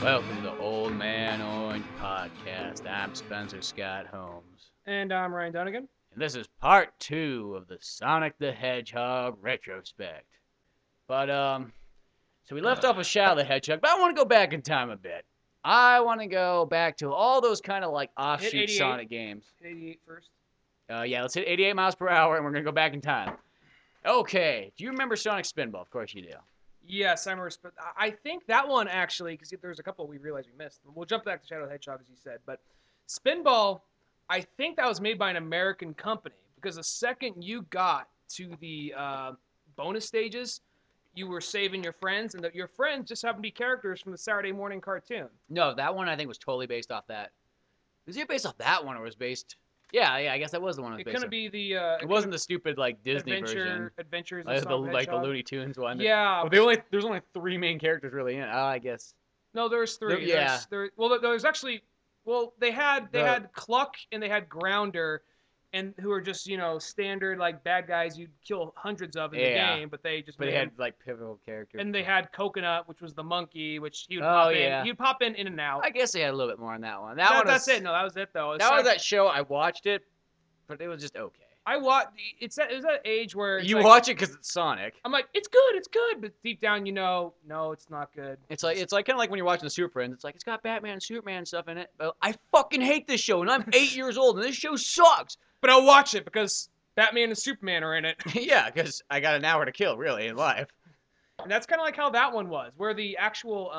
Welcome to the Old Man Orange Podcast. I'm Spencer Scott Holmes. And I'm Ryan Dunigan. And this is part 2 of the Sonic the Hedgehog retrospect. But, so we left off with Shadow the Hedgehog, but I want to go back in time a bit. I want to go back to all those kind of like offshoot Sonic games. Hit 88 first. Yeah, let's hit 88 miles per hour and we're going to go back in time. Okay, do you remember Sonic Spinball? Of course you do. Yes, I think that one actually, because there's a couple we realized we missed. We'll jump back to Shadow the Hedgehog, as you said. But Spinball, I think that was made by an American company, because the second you got to the bonus stages, you were saving your friends, and your friends just happened to be characters from the Saturday morning cartoon. No, that one I think was totally based off that. Was it based off that one, or was based... Yeah, I guess that was the one. It couldn't be the. It wasn't the stupid like Disney version. Adventures Like of Sonic the like the Looney Tunes one. Yeah. Well, there's only 3 main characters really in it. I guess. No, there's 3. Yeah. There's actually. Well, they had Cluck and they had Grounder, and who are just standard like bad guys you'd kill hundreds of in the game, but they just. But they had like pivotal characters. And they had Coconut, which was the monkey, which he would He'd pop in and out. I guess they had a little bit more on that one. That's it. No, that was it though. That was that show. I watched it, but it was just okay. I watched. It was that age where watch it because it's Sonic. I'm like, it's good, but deep down, no, it's not good. It's like kind of like when you're watching the Super Friends. It's like it's got Batman and Superman stuff in it, but I fucking hate this show, and I'm 8 years old, and this show sucks. But I'll watch it because Batman and Superman are in it. Yeah, because I got an hour to kill, really, in life. And that's kind of like how that one was, where the actual,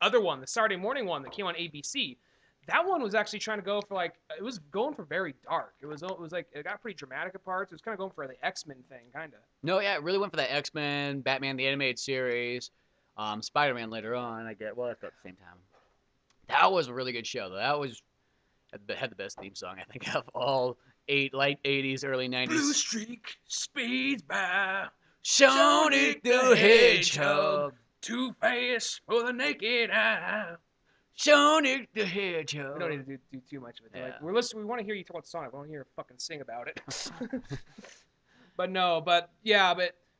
other one, the Saturday morning one that came on ABC, that one was actually trying to go for it was going for very dark. It was like, it got pretty dramatic at parts. It was kind of going for the X-Men thing, kind of. No, yeah, it really went for that X-Men, Batman, the animated series, Spider-Man later on, I get. Well, that's about the same time. That was a really good show, though. That was... had the best theme song, I think, of all late 80s, early 90s. Blue streak speeds by. Sonic the Hedgehog. Too fast for the naked eye. Sonic the Hedgehog. We don't need to do too much of it. Yeah. Like, we want to hear you talk about Sonic. We don't want to hear you fucking sing about it. but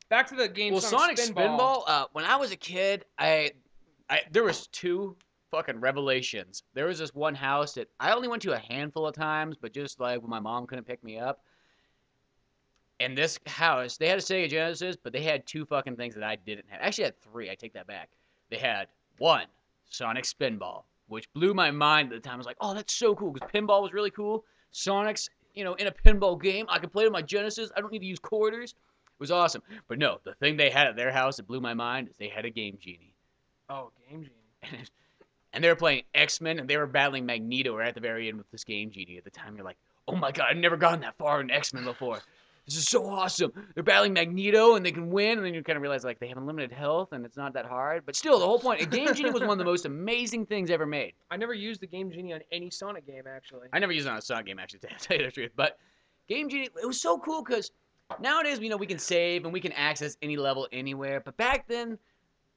back to the game. Well, Sonic Spinball. When I was a kid, there was 2 fucking revelations. There was this one house that I only went to a handful of times, but just like when my mom couldn't pick me up. And this house, they had a Sega Genesis, but they had 2 fucking things that I didn't have. Actually, I had 3. I take that back. They had 1, Sonic Spinball, which blew my mind at the time. I was like, oh, that's so cool, because pinball was really cool. Sonic's, in a pinball game. I could play it on my Genesis. I don't need to use quarters. It was awesome. But no, the thing they had at their house that blew my mind is they had a Game Genie. Oh, Game Genie. And they were playing X-Men, and they were battling Magneto right at the very end with this Game Genie. At the time, you're like, oh my god, I've never gotten that far in X-Men before. This is so awesome. They're battling Magneto, and they can win, and then you kind of realize, like, they have unlimited health, and it's not that hard. But still, the whole point, a Game Genie was one of the most amazing things ever made. I never used the Game Genie on any Sonic game, actually. I never used it on a Sonic game, actually, to tell you the truth. But Game Genie, it was so cool, because nowadays, we can save, and we can access any level anywhere. But back then...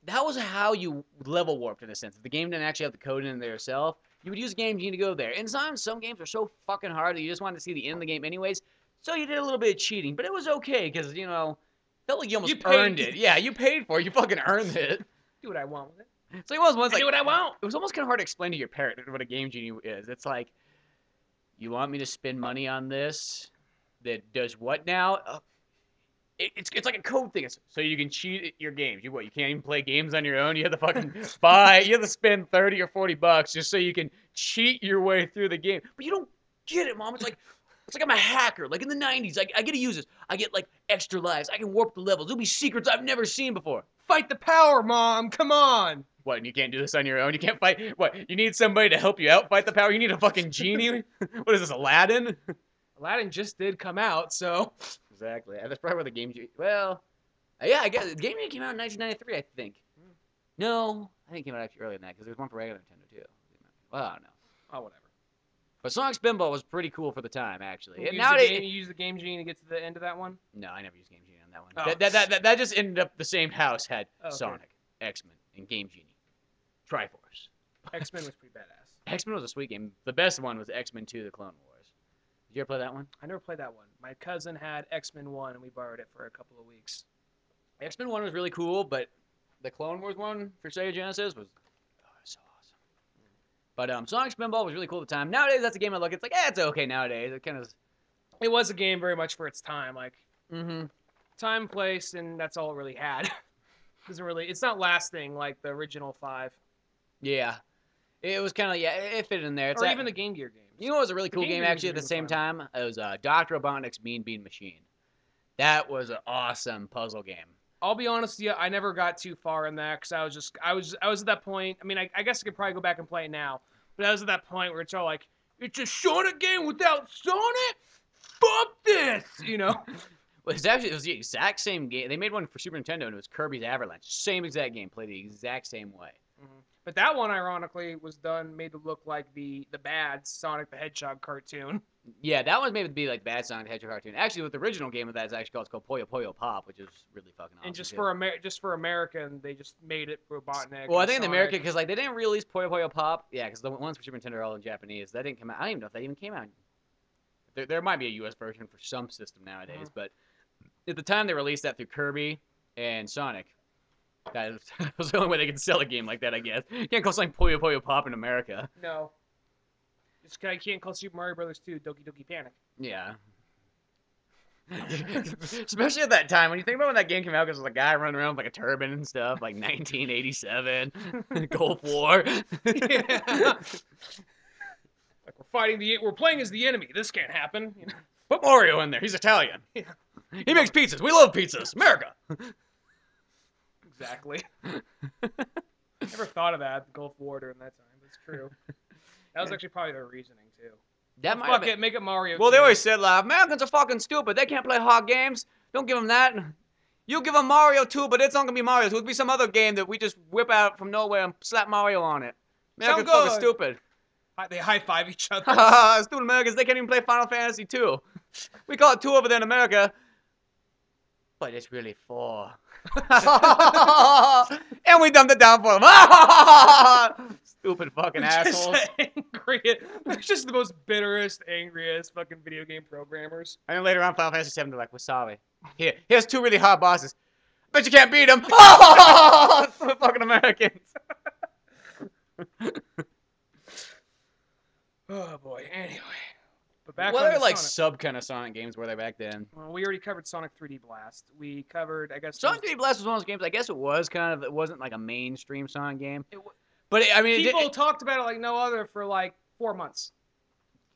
that was how you level warped, in a sense. If the game didn't actually have the code in there yourself, you would use Game Genie to go there. And sometimes some games are so fucking hard that you just wanted to see the end of the game anyways, so you did a little bit of cheating. But it was okay, because, felt like you almost earned it. Yeah, you paid for it. You fucking earned it. Do what I want with it. So it was once like... do what I want. It was almost kind of hard to explain to your parent what a Game Genie is. It's like, you want me to spend money on this that does what now? It's like a code thing. So you can cheat at your games. You can't even play games on your own. You have to fucking you have to spend $30 or $40 just so you can cheat your way through the game. But you don't get it, Mom. It's like I'm a hacker. Like in the 90s, I get to use this. I get like extra lives. I can warp the levels. There'll be secrets I've never seen before. Fight the power, Mom. Come on. What, and you can't do this on your own? You can't fight... What, you need somebody to help you out fight the power? You need a fucking genie? What is this, Aladdin? Aladdin just did come out, so... Exactly. That's probably where the Game Genie... Well, yeah, I guess the Game Genie came out in 1993, I think. No, I think it came out actually earlier than that, because there was one for regular Nintendo, too. Well, I don't know. Oh, whatever. But Sonic Spinball was pretty cool for the time, actually. You use the Game Genie to get to the end of that one? No, I never used Game Genie on that one. Oh. That just ended up... The same house had okay. Sonic, X-Men, and Game Genie. Triforce. X-Men was pretty badass. X-Men was a sweet game. The best one was X-Men 2, The Clone Wars. Did you ever play that one? I never played that one. My cousin had X-Men 1, and we borrowed it for a couple of weeks. X-Men 1 was really cool, but the Clone Wars one for Sega Genesis was so awesome. But Sonic Spinball was really cool at the time. Nowadays, that's a game I look. It's like, it's okay nowadays. It kind of. It was a game very much for its time, like Mm-hmm. time, place, and that's all it really had. Doesn't really. It's not lasting like the original 5. Yeah. It was kind of it fit in there. It's Or even the Game Gear games. You know what was a really cool Game game Gear actually at the games same were fun. time? It was Dr. Robotnik's Mean Bean Machine. That was an awesome puzzle game. I'll be honest with you, I never got too far in that because I was at that point. I mean, I guess I could probably go back and play it now, but I was at that point where it's all like, it's a Sonic game without Sonic. Fuck this, you know. Well, it was the exact same game. They made one for Super Nintendo and it was Kirby's Avalanche. Same exact game, played the exact same way. Mm-hmm. But that one, ironically, was made to look like the bad Sonic the Hedgehog cartoon. Yeah, that one made to be like bad Sonic the Hedgehog cartoon. Actually, with the original game of that is actually called Puyo Puyo Pop, which is really fucking awesome. And just too. for American, they just made it Robotnik. Well, I think in Sonic. America, because like they didn't release Puyo Puyo Pop. Yeah, because the ones for Super Nintendo are all in Japanese. That didn't come out. I don't even know if that even came out. There might be a U.S. version for some system nowadays, but at the time they released that through Kirby and Sonic. That was the only way they could sell a game like that, I guess. You can't call something Puyo Puyo Pop in America. No. I can't call Super Mario Brothers 2 Doki Doki Panic. Yeah. Especially at that time, when you think about when that game came out, because there's a guy running around with like a turban and stuff, like 1987, Gulf War. Yeah. Like we're playing as the enemy. This can't happen. You know? Put Mario in there. He's Italian. Yeah. He makes pizzas. We love pizzas. America. Exactly. Never thought of that, the Gulf War during that time. That's true. That was actually probably their reasoning too. That Fuck it, make it Mario. Well, 2. they always said, Americans are fucking stupid. They can't play hard games. Don't give them that. You give them Mario 2, but it's not going to be Mario 2. It'll be some other game that we just whip out from nowhere and slap Mario on it. Americans fucking stupid. They high-five each other. Stupid Americans. They can't even play Final Fantasy 2. We call it 2 over there in America. But it's really 4. And we dumped it down for them. Stupid fucking assholes. Angry. They're just the most bitterest, angriest fucking video game programmers. And then later on, Final Fantasy 7, they're like, we're sorry. Here's 2 really hard bosses. Bet you can't beat them. Stupid fucking Americans. Oh boy. Anyway. But back what on other like Sonic. sub kind of Sonic games were there back then? Well, we already covered Sonic 3D Blast. We covered, I guess. Sonic 3D Blast was one of those games. I guess it wasn't like a mainstream Sonic game. People talked about it like no other for like 4 months.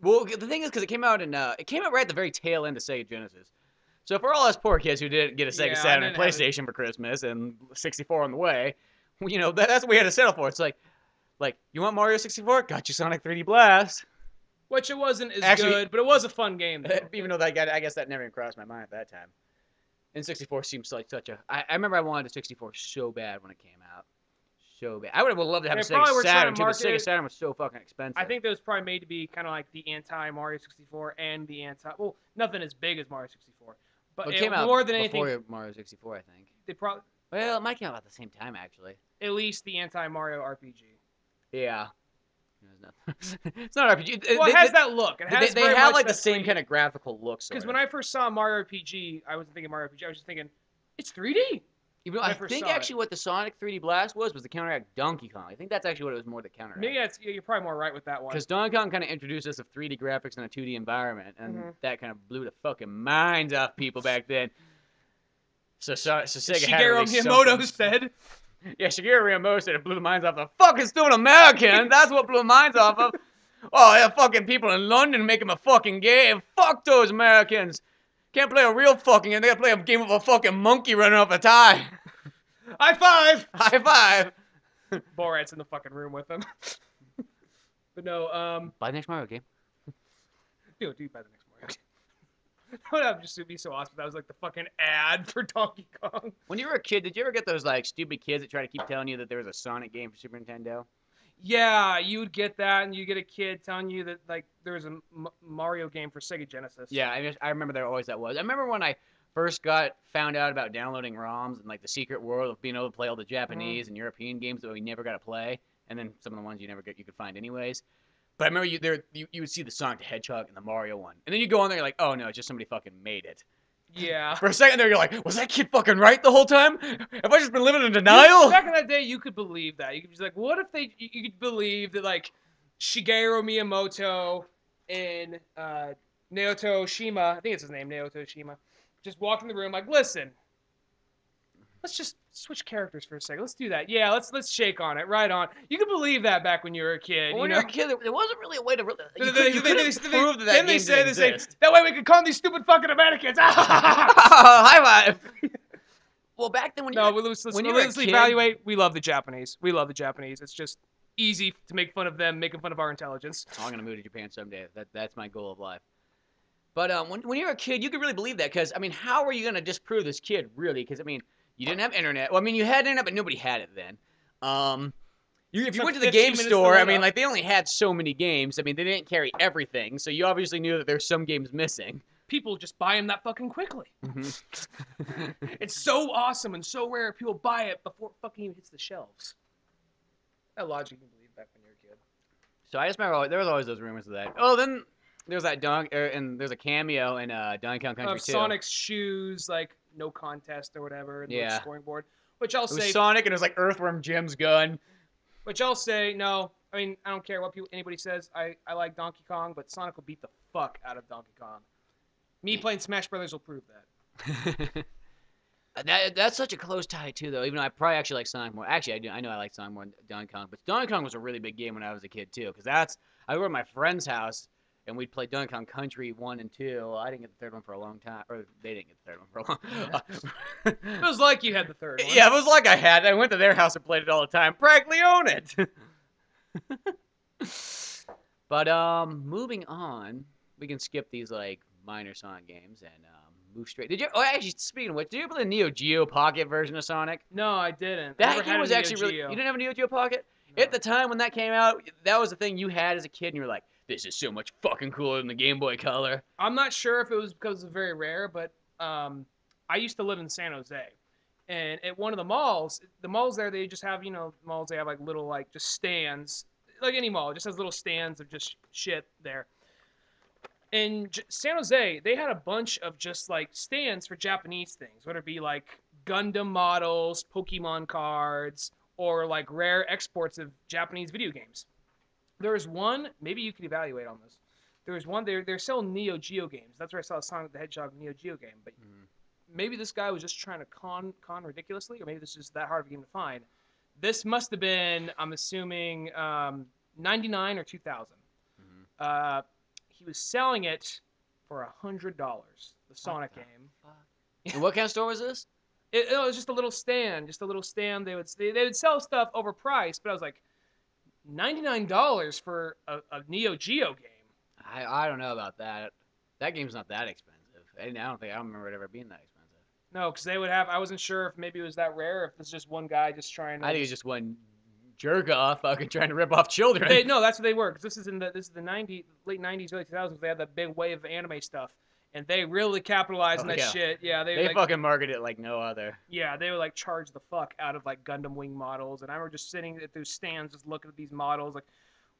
Well, the thing is, because it came out right at the very tail end of Sega Genesis. So for all us poor kids who didn't get a Sega Saturn and PlayStation for Christmas and 64 on the way, that's what we had to settle for. It's like you want Mario 64? Got you Sonic 3D Blast. Which it wasn't as good, but it was a fun game. Though. Even though I guess that never even crossed my mind at that time. And 64 seems like such a. I remember I wanted a 64 so bad when it came out. So bad. I would have loved to have a Sega Saturn too, but Sega Saturn was so fucking expensive. I think that was probably made to be kind of like the anti-Mario 64 and the well, nothing as big as Mario 64. But it came out more than anything before Mario 64, I think. They probably. Well, it might come out at the same time, actually. At least the anti-Mario RPG. Yeah. It's not RPG. Well, it has that look. It has they have like the same kind of graphical look. Because when I first saw Mario RPG, I wasn't thinking Mario RPG. I was just thinking, it's 3D. Even though I think actually what the Sonic 3D Blast was the counteract Donkey Kong. I think that's actually what it was more the counteract. Maybe you're probably more right with that one. Because Donkey Kong kind of introduced us of 3D graphics in a 2D environment, and that kind of blew the fucking minds off people back then. So Sega had Shigeru Miyamoto said. Yeah, Shigeru Miyamoto said it blew the minds off of fucking stupid American. That's what blew the minds off of. Oh, yeah, fucking people in London making a fucking game. Fuck those Americans. Can't play a real fucking game. They gotta play a game with a fucking monkey running off a tie. High five! High five! Borat's in the fucking room with him. But no, Buy the next Mario game. Dude, buy the next Mario game. That would just be so awesome. That was like the fucking ad for Donkey Kong. When you were a kid, did you ever get those like stupid kids that try to keep telling you that there was a Sonic game for Super Nintendo? Yeah, you would get that, and you get a kid telling you that like there was a Mario game for Sega Genesis. Yeah, I remember there always that was. I remember when I first found out about downloading ROMs and like the secret world of being able to play all the Japanese and European games that we never got to play, and then some of the ones you could find anyways. But I remember you would see the Sonic the Hedgehog and the Mario one, and then you go on there, you're like, oh no, it's just somebody fucking made it. Yeah. For a second there, you're like, was that kid fucking right the whole time? Have I just been living in denial? Back in that day, you could believe that. You could be like, what if you could believe that like Shigeru Miyamoto and Naoto Shima, I think it's his name, Naoto Shima, just walked in the room like, listen, let's just switch characters for a second. Let's do that. Yeah, let's shake on it. Right on. You could believe that back when you were a kid. Well, when you you were know. a kid, there wasn't really a way to really. You They, couldn't prove that then game they say didn't they say exist. that way we could calm these stupid fucking Americans. High five. Well, back then when No, you were, let's when you were a kid, evaluate. We love the Japanese. We love the Japanese. It's just easy to make fun of them, making fun of our intelligence. Oh, I'm gonna move to Japan someday. That's my goal of life. But when you were a kid, you could really believe that because I mean, how are you gonna disprove this kid really? Because I mean, you didn't have internet. Well, I mean, you had internet, but nobody had it then. If you went to the game store, I mean, like they only had so many games. I mean, they didn't carry everything, so you obviously knew that there's some games missing. People just buy them that fucking quickly. Mm-hmm. It's so awesome and so rare. People buy it before it fucking even hits the shelves. That logic you can believe back when you were a kid. So I just remember there was always those rumors of that. Oh, then there's that and there's a cameo in Donkey Kong Country 2. Sonic's shoes, like no contest or whatever, and the scoring board. Which I'll it say, was Sonic and it was like Earthworm Jim's gun. Which I'll say, no. I mean, I don't care what anybody says. I like Donkey Kong, but Sonic will beat the fuck out of Donkey Kong. Me playing Smash Brothers will prove that. That's such a close tie too, though. Even though I probably actually like Sonic more. Actually, I know I like Sonic more than Donkey Kong. But Donkey Kong was a really big game when I was a kid too, because I went to my friend's house and we'd play Dunigan Country 1 and 2. I didn't get the third one for a long time, or they didn't get the third one for a long time. It was like you had the third one. Yeah, it was like I had. I went to their house and played it all the time. Practically own it. But moving on, we can skip these like minor Sonic games and move straight. Did you? Oh, actually, speaking of which, did you play the Neo Geo Pocket version of Sonic? No, I didn't. That game was actually really. You didn't have a Neo Geo Pocket? No. At the time when that came out, that was the thing you had as a kid, and you were like, "This is so much fucking cooler than the Game Boy Color." I'm not sure if it was because it's very rare, but I used to live in San Jose, and at one of the malls there, they just have malls. They have like little like just stands, like any mall, it just has little stands of just shit there. In San Jose, they had a bunch of just like stands for Japanese things, whether it be like Gundam models, Pokemon cards, or like rare exports of Japanese video games. There was one, maybe you could evaluate on this. There was one, they're selling Neo Geo games. That's where I saw Sonic the Hedgehog Neo Geo game. But maybe this guy was just trying to con ridiculously, or maybe this is that hard of a game to find. This must have been, I'm assuming, 99 or 2000. He was selling it for $100. The Sonic game. And what kind of store was this? It was just a little stand. They would sell stuff overpriced, but I was like, $99 for a Neo Geo game. I don't know about that. That game's not that expensive. I don't remember it ever being that expensive. No, because they would have. I wasn't sure if maybe it was that rare, or if it's just one guy just trying to. I think it's just one jerk off fucking trying to rip off children. No, that's what they were. Because this is the late 90s, early 2000s. They had that big wave of anime stuff, and they really capitalized on that shit. Yeah, they like, fucking marketed it like no other. Yeah, they would like charge the fuck out of like Gundam Wing models, and I remember just sitting at those stands, just looking at these models, like,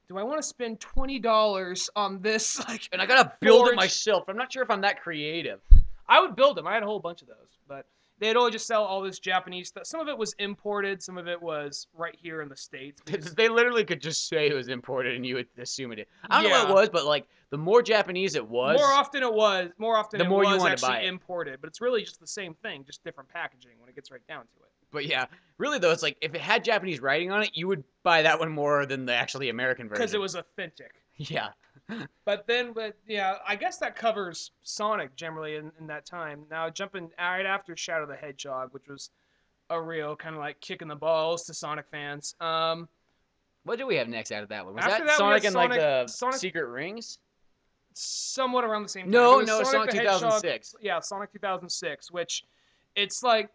do I want to spend $20 on this? Like, and I gotta build it myself. I'm not sure if I'm that creative. I would build them. I had a whole bunch of those, but they'd always just sell all this Japanese stuff. Some of it was imported. Some of it was right here in the States. They literally could just say it was imported, and you would assume it is. I don't know what it was, but like the more Japanese it was, more often it was the more you wanted actually to buy it. Imported. But it's really just the same thing, just different packaging when it gets right down to it. But yeah, really though, it's like if it had Japanese writing on it, you would buy that one more than the actually American version. Because it was authentic. Yeah. But yeah, I guess that covers Sonic generally in that time. Now jumping right after Shadow the Hedgehog, which was a real kind of like kicking the balls to Sonic fans. What do we have next out of that one? Was that Sonic and like the Sonic, Secret Rings? Somewhat around the same time. No, Sonic 2006. Yeah, Sonic 2006, which it's like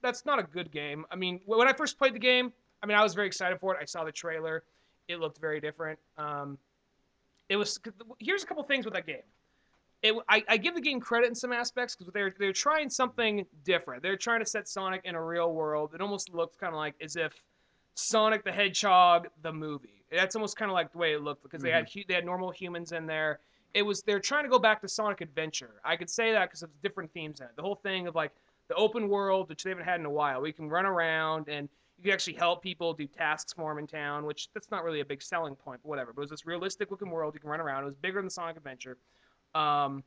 that's not a good game. I mean, when I first played the game, I mean, I was very excited for it. I saw the trailer. It looked very different. Here's a couple things with that game. I give the game credit in some aspects because they're trying something different. They're trying to set Sonic in a real world. It almost looks kind of like as if Sonic the Hedgehog the movie. That's almost kind of like the way it looked because they had normal humans in there, they're trying to go back to Sonic Adventure. I could say that because of different themes in it. The whole thing of like the open world, which they haven't had in a while. We can run around and you can actually help people do tasks for them in town, which that's not really a big selling point, but whatever. But it was this realistic looking world you can run around. It was bigger than Sonic Adventure. Um,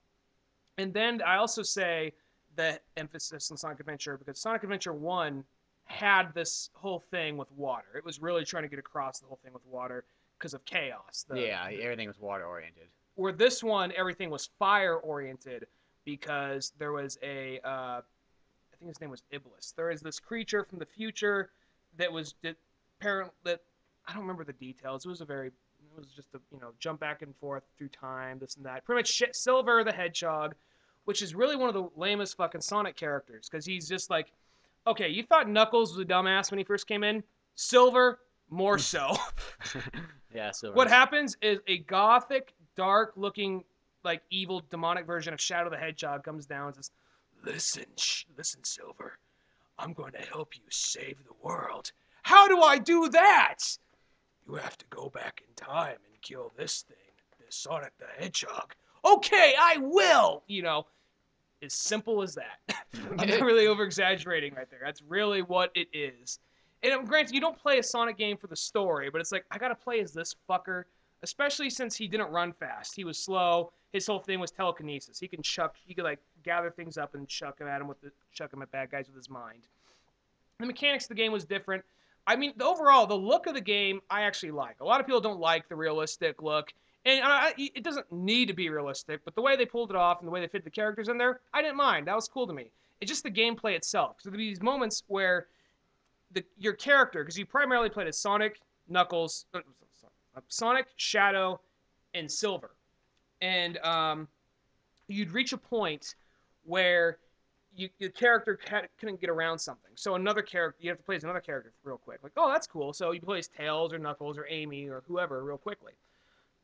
and then I also say the emphasis on Sonic Adventure because Sonic Adventure 1 had this whole thing with water. It was really trying to get across the whole thing with water because of chaos. Yeah, everything was water oriented. Where this one, everything was fire oriented because there was I think his name was Iblis. There is this creature from the future that was apparent that I don't remember the details. It was just a jump back and forth through time, this and that. Pretty much Silver the Hedgehog, which is really one of the lamest fucking Sonic characters because he's just like, okay, you thought Knuckles was a dumbass when he first came in. Silver, more so. Yeah, Silver. What happens is a gothic, dark-looking, like evil, demonic version of Shadow the Hedgehog comes down and says, "Listen, Silver. I'm going to help you save the world. How do I do that? You have to go back in time and kill this thing, this Sonic the Hedgehog. Okay, I will." As simple as that. I'm not really over-exaggerating right there. That's really what it is. And granted, you don't play a Sonic game for the story, but it's like, I gotta play as this fucker, especially since he didn't run fast. He was slow. His whole thing was telekinesis. He could like gather things up and chuck them at bad guys with his mind. The mechanics of the game was different. I mean, overall, the look of the game, I actually like. A lot of people don't like the realistic look. And it doesn't need to be realistic, but the way they pulled it off and the way they fit the characters in there, I didn't mind. That was cool to me. It's just the gameplay itself. So there'd be these moments where your character, because you primarily played as Sonic, Knuckles, Sonic, Shadow, and Silver. And you'd reach a point where your character couldn't get around something. So you have to play as another character real quick. Like, oh, that's cool. So you play as Tails or Knuckles or Amy or whoever real quickly.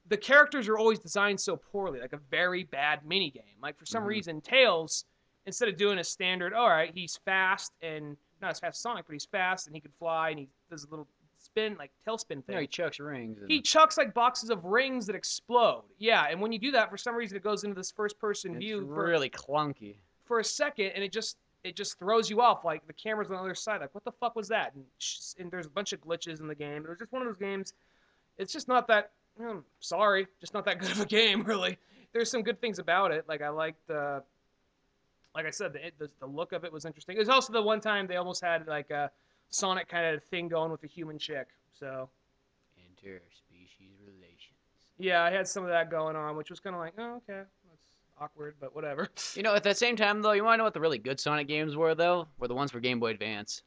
The characters are always designed so poorly, like a very bad minigame. Like, for some reason, Tails, instead of doing a standard, all right, he's fast and not as fast as Sonic, but he's fast and he can fly and he does a little spin, like tailspin thing. No, he chucks rings. He chucks like boxes of rings that explode. Yeah, and when you do that, for some reason, it goes into this first-person view. It's really clunky. For a second, and it just throws you off. Like, the camera's on the other side. Like, what the fuck was that? And there's a bunch of glitches in the game. It was just one of those games. It's just not that. Sorry, just not that good of a game, really. There's some good things about it. Like, I liked, like I said, the look of it was interesting. It was also the one time they almost had like a Sonic kind of thing going with a human chick. So interspecies relations. Yeah, I had some of that going on, which was kind of like, oh, okay, that's awkward, but whatever. At the same time, though, you want to know what the really good Sonic games were, though? Were the ones for Game Boy Advance.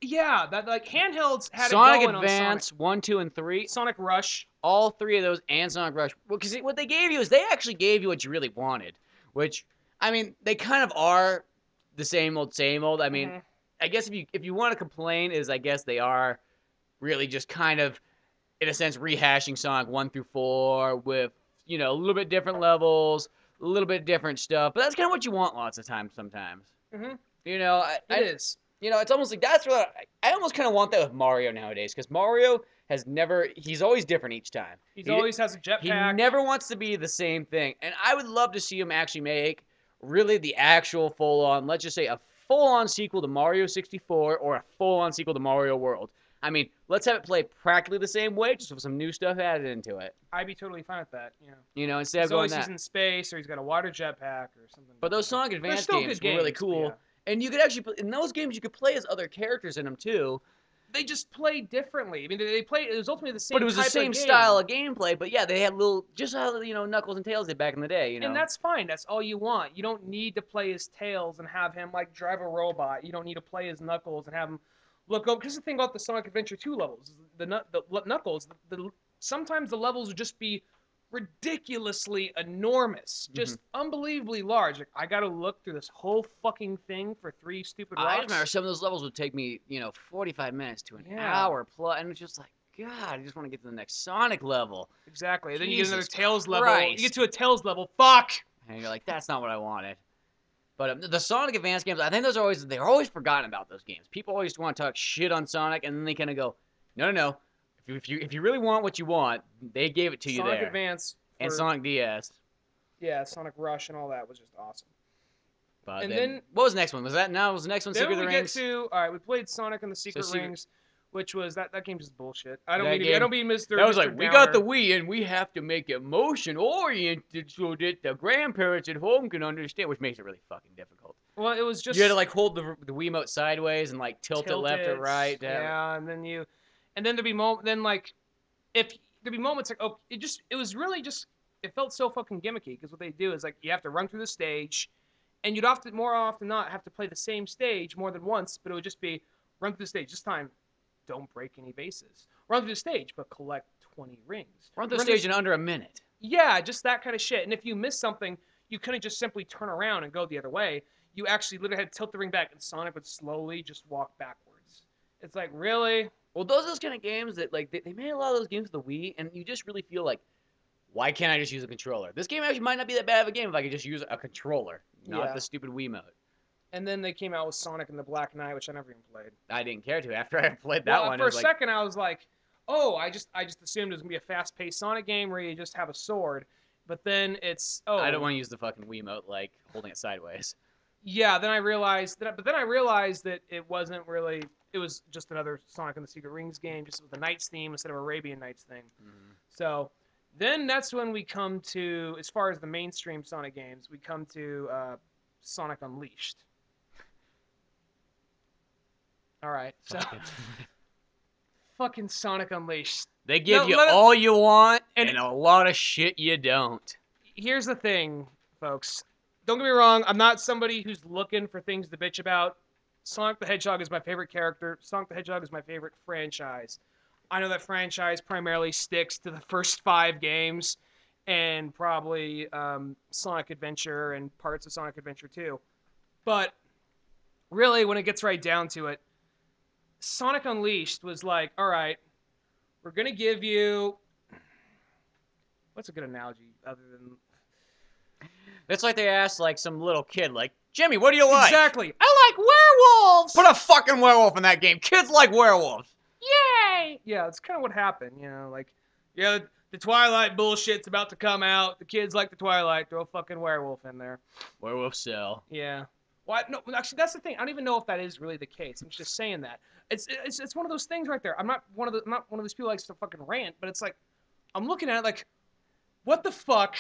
Yeah, that like handhelds had Sonic it going Advance, on Sonic. 1, 2, and 3. Sonic Rush. All three of those and Sonic Rush. Well, because what they gave you is they actually gave you what you really wanted, which, I mean, they kind of are the same old, same old. I mean, I guess if you want to complain, I guess they are really just kind of, in a sense, rehashing Sonic 1 through 4 with, a little bit different levels, a little bit different stuff. But that's kind of what you want lots of times sometimes. Mm-hmm. It is. It's almost like that's what I almost kind of want that with Mario nowadays, because Mario he's always different each time. He always has a jetpack. He never wants to be the same thing. And I would love to see him actually make really the actual full-on, let's just say a full-on sequel to Mario 64 or a full-on sequel to Mario World. I mean, let's have it play practically the same way, just with some new stuff added into it. I'd be totally fine with that, instead of going that. He's in space, or he's got a water jetpack, or something. But those Sonic Advance games were really cool. Yeah. And you could actually, in those games, you could play as other characters in them, too. They just play differently. I mean, it was ultimately the same. But it was the same style of gameplay. But yeah, they had just how Knuckles and Tails did back in the day. And that's fine. That's all you want. You don't need to play as Tails and have him like drive a robot. You don't need to play as Knuckles and have him look up. Because the thing about the Sonic Adventure 2 levels, the Knuckles, sometimes the levels would just be ridiculously enormous, just unbelievably large. Like, I gotta look through this whole fucking thing for 3 stupid rocks. I remember some of those levels would take me, 45 minutes to an hour plus, and it's just like, God, I just want to get to the next Sonic level. Exactly. Then you get another Tails level. You get to a Tails level. Fuck. And you're like, that's not what I wanted. But the Sonic Advance games, I think they're always forgotten about those games. People always want to talk shit on Sonic, and then they kind of go, no. If you really want what you want, they gave it to you there. Sonic Advance and Sonic DS. Yeah, Sonic Rush and all that was just awesome. But And then, then what was the next one? Was the next one Secret of the we get Rings? to all right. We played Sonic and the So Secret Rings, which was that game's just bullshit. I don't that mean to be. I game, don't mean Mr. that was Mr. like, we got Downer. the Wii and we have to make it motion oriented so that the grandparents at home can understand, which makes it really fucking difficult. Well, it was just You had to like hold the Wiimote sideways and like tilt it left or tilted, right. yeah, and then there'd be then like if there'd be moments like oh it was really just it felt so fucking gimmicky because what they do is like you have to run through the stage, and you'd often more often not have to play the same stage more than once, but it would just be run through the stage. This time, don't break any bases. Run through the stage, but collect 20 rings. Run the stage in under a minute. Yeah, just that kind of shit. And if you miss something, you couldn't just simply turn around and go the other way. You actually literally had to tilt the ring back, and Sonic would slowly just walk backwards. It's like, really? Well, those kind of games that like they made a lot of those games with the Wii, and you just really feel like, why can't I just use a controller? This game actually might not be that bad of a game if I could just use a controller, not the stupid Wiimote. And then they came out with Sonic and the Black Knight, which I never even played. I didn't care to after I played that one. For a second, I was like, oh, I just assumed it was gonna be a fast-paced Sonic game where you just have a sword. But then it's I don't want to use the fucking Wiimote like holding it sideways. Yeah, then I realized that it wasn't really. It was just another Sonic and the Secret Rings game, just with a Knights theme instead of Arabian Nights thing. Mm-hmm. So then that's when we come to, as far as the mainstream Sonic games, we come to Sonic Unleashed. All right, so fucking Sonic Unleashed. They give you all you want and a lot of shit you don't. Here's the thing, folks. Don't get me wrong. I'm not somebody who's looking for things to bitch about. Sonic the Hedgehog is my favorite character. Sonic the Hedgehog is my favorite franchise. I know that franchise primarily sticks to the first 5 games and probably Sonic Adventure and parts of Sonic Adventure 2. But really, when it gets right down to it, Sonic Unleashed was like, all right, we're going to give you... What's a good analogy other than... It's like they asked like some little kid, like, Jimmy, what do you like? Exactly. I like werewolves! Put a fucking werewolf in that game. Kids like werewolves. Yay! Yeah, that's kind of what happened, you know, like, yeah, the Twilight bullshit's about to come out. The kids like the Twilight. Throw a fucking werewolf in there. Werewolf sell. Yeah. Well, no, actually, that's the thing. I don't even know if that is really the case. I'm just saying that. It's one of those things right there. I'm not one of those people who likes to fucking rant, but it's like, I'm looking at it like, what the fuck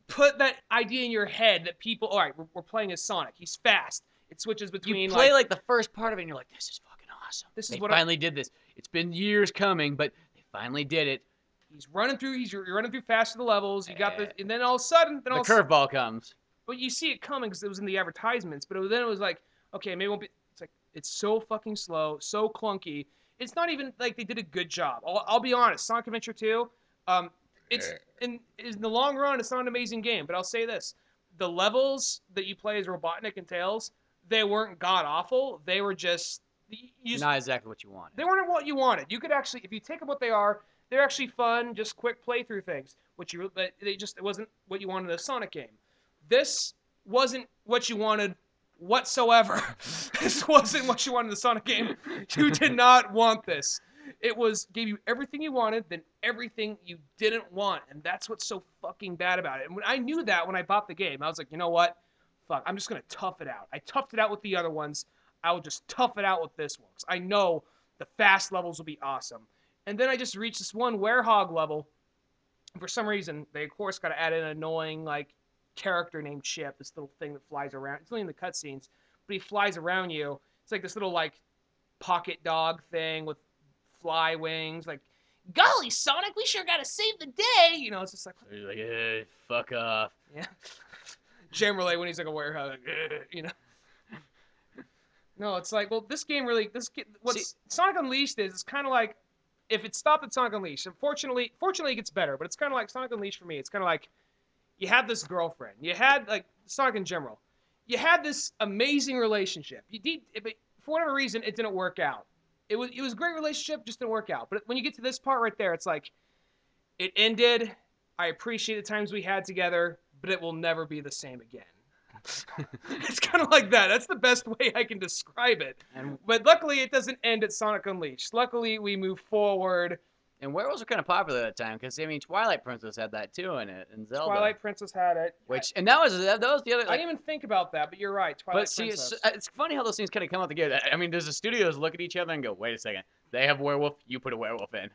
put that idea in your head that people, all right, we're playing as Sonic. He's fast. It switches between, you play like the first part of it and you're like, this is fucking awesome. They finally did this. It's been years coming, but they finally did it. You're running through fast to the levels. You got the, and then all of a sudden, the curveball comes. But you see it coming because it was in the advertisements. But then it was like, okay, maybe it won't be. It's like it's so fucking slow, so clunky. It's not even like they did a good job. I'll be honest. Sonic Adventure 2, it's in the long run, it's not an amazing game. But I'll say this: the levels that you play as Robotnik and Tails, they weren't god awful. They were just not exactly what you wanted. They weren't what you wanted. You could actually, if you take them what they are, they're actually fun, just quick playthrough things. But it wasn't what you wanted in a Sonic game. This wasn't what you wanted whatsoever. This wasn't what you wanted in the Sonic game. You did not want this. It gave you everything you wanted, then everything you didn't want. And that's what's so fucking bad about it. And when I knew that when I bought the game, I was like, you know what? Fuck, I'm just going to tough it out. I toughed it out with the other ones. I will just tough it out with this one. 'Cause I know the fast levels will be awesome. And then I just reached this one werehog level. And for some reason, they of course got to add in an annoying, like, character named Chip, this little thing that flies around. It's only in the cutscenes, but he flies around you. It's like this little, like, pocket dog thing with fly wings. Like, golly, Sonic, we sure got to save the day. You know, it's just like... He's like, hey, fuck off. Yeah. Generally, when he's like a werehog, like, you know. No, it's like, well, this game really... Sonic Unleashed is kind of like... If it stopped at Sonic Unleashed, fortunately it gets better, but it's kind of like Sonic Unleashed for me. It's kind of like... You had this girlfriend. You had, like, Sonic in general. You had this amazing relationship. But for whatever reason, it didn't work out. It was a great relationship, just didn't work out. But when you get to this part right there, it's like, it ended. I appreciate the times we had together, but it will never be the same again. It's kind of like that. That's the best way I can describe it. But luckily, it doesn't end at Sonic Unleashed. Luckily, we move forward And werewolves were kind of popular at that time because I mean, Twilight Princess had that too in it, and Zelda. Twilight Princess had it. Which that was the other I like. didn't even think about that, but you're right. But Twilight see, Princess. it's funny how those things kind of come out together. I mean, does the studios look at each other and go, "Wait a second, they have werewolf, you put a werewolf in,"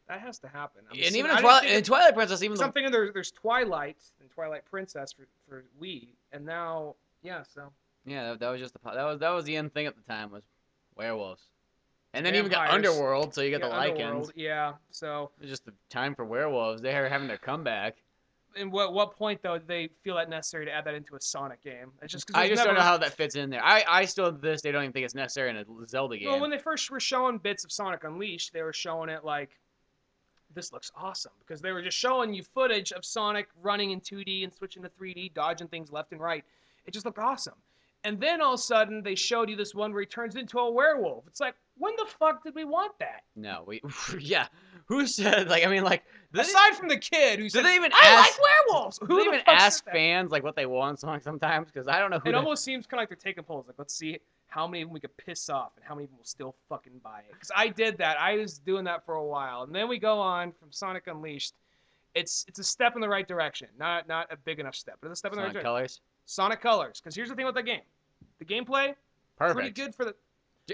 That has to happen. and even in Twilight Princess, even something there's Twilight and Twilight Princess for Wii, and now so yeah, that was just that was the end thing at the time was werewolves, and then you even got vampires. Underworld, so you got the Underworld, Lycans. yeah. So It was just the time for werewolves. They are having their comeback. and what point though do they feel that necessary to add that into a Sonic game? It's just because I just don't know how that fits in there. I still to this day don't even think it's necessary in a Zelda game. Well, when they first were showing bits of Sonic Unleashed, they were showing it like, this looks awesome, because they were just showing you footage of Sonic running in 2D and switching to 3D, dodging things left and right. It just looked awesome. And then all of a sudden they showed you this one where he turns into a werewolf. It's like, when the fuck did we want that? No, yeah. Who said like I mean like aside from the kid who said, they even I ask, like werewolves. Do Who they the even fuck ask said that? fans like what they want songs sometimes? Because I don't know who. It almost seems kind of like they're taking polls. Like, let's see how many of them we could piss off and how many of them will still fucking buy it. Because I did that. I was doing that for a while. And then we go on from Sonic Unleashed. It's a step in the right direction. Not a big enough step, but it's a step in the right Sonic direction. Colors. Sonic Colors. Because here's the thing with the game. The gameplay, Perfect. pretty good for the...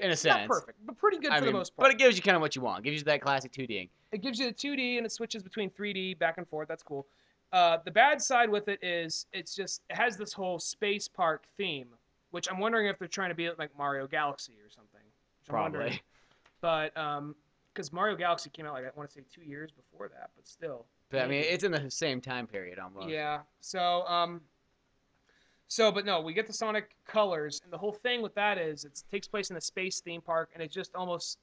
In a sense. Not perfect, but pretty good for the most part. But it gives you kind of what you want. It gives you that classic 2D. It gives you the 2D and it switches between 3D back and forth. That's cool. The bad side with it is it has this whole space park theme, which I'm wondering if they're trying to be like Mario Galaxy or something. Probably. But because Mario Galaxy came out like I want to say 2 years before that, but still. But I mean, it's in the same time period almost. Yeah. But no, we get the Sonic Colors, and the whole thing with that is it takes place in a space theme park, and it just almost.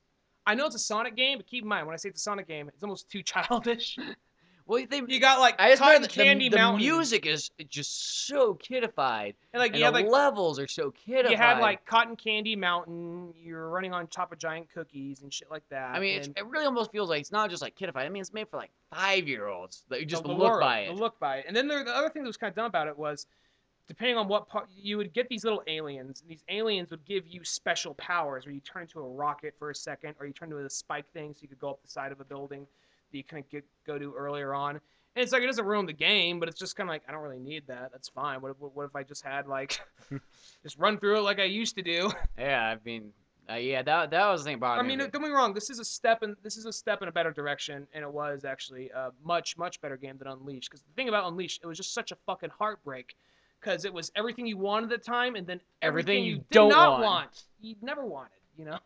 I know it's a Sonic game, but keep in mind when I say it's a Sonic game, it's almost too childish. Well, you got like I just Cotton Candy the Mountain. music is just so kidified, and like the levels are so kidified. You had like Cotton Candy Mountain. You're running on top of giant cookies and shit like that. I mean, it really almost feels like it's not just like kidified. I mean, it's made for like 5-year-olds that you just the look by it. The look by it, and then the other thing that was kind of dumb about it was, depending on what part, you would get these little aliens, and these aliens would give you special powers, where you turn into a rocket for a second, or you turn into a spike thing, so you could go up the side of a building that you couldn't go to earlier on. And it's like, it doesn't ruin the game, but it's just kind of like, I don't really need that. That's fine. What if I just had like, just run through it like I used to do? Yeah, I mean, yeah, that was the thing about it. I mean, don't get me wrong. This is a step in a better direction, and it was actually a much better game than Unleashed. Because the thing about Unleashed, it was just such a fucking heartbreak. Because it was everything you wanted at the time, and then everything you did not want. You never wanted, you know?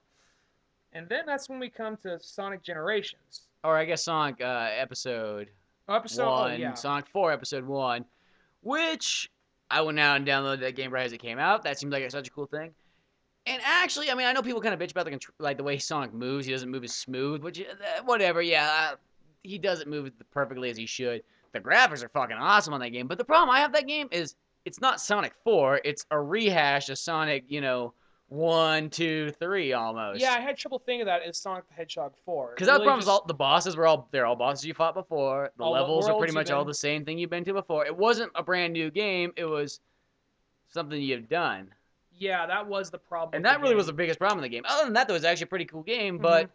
And then that's when we come to Sonic Generations. Or I guess Sonic episode 1, Sonic 4 episode 1, which I went out and downloaded that game right as it came out. That seemed like such a cool thing. And actually, I mean, I know people kind of bitch about the way Sonic moves. He doesn't move as smooth, which whatever. Yeah, he doesn't move perfectly as he should. The graphics are fucking awesome on that game. But the problem I have with that game is it's not Sonic 4. It's a rehash of Sonic, 1, 2, 3 almost. Yeah, I had trouble thinking of that as Sonic the Hedgehog 4. Because that problem is the bosses they're all bosses you fought before. The levels are pretty much all the same thing you've been to before. It wasn't a brand new game. It was something you've done. Yeah, that was the problem. And that really was the biggest problem in the game. Other than that, though, it was actually a pretty cool game, but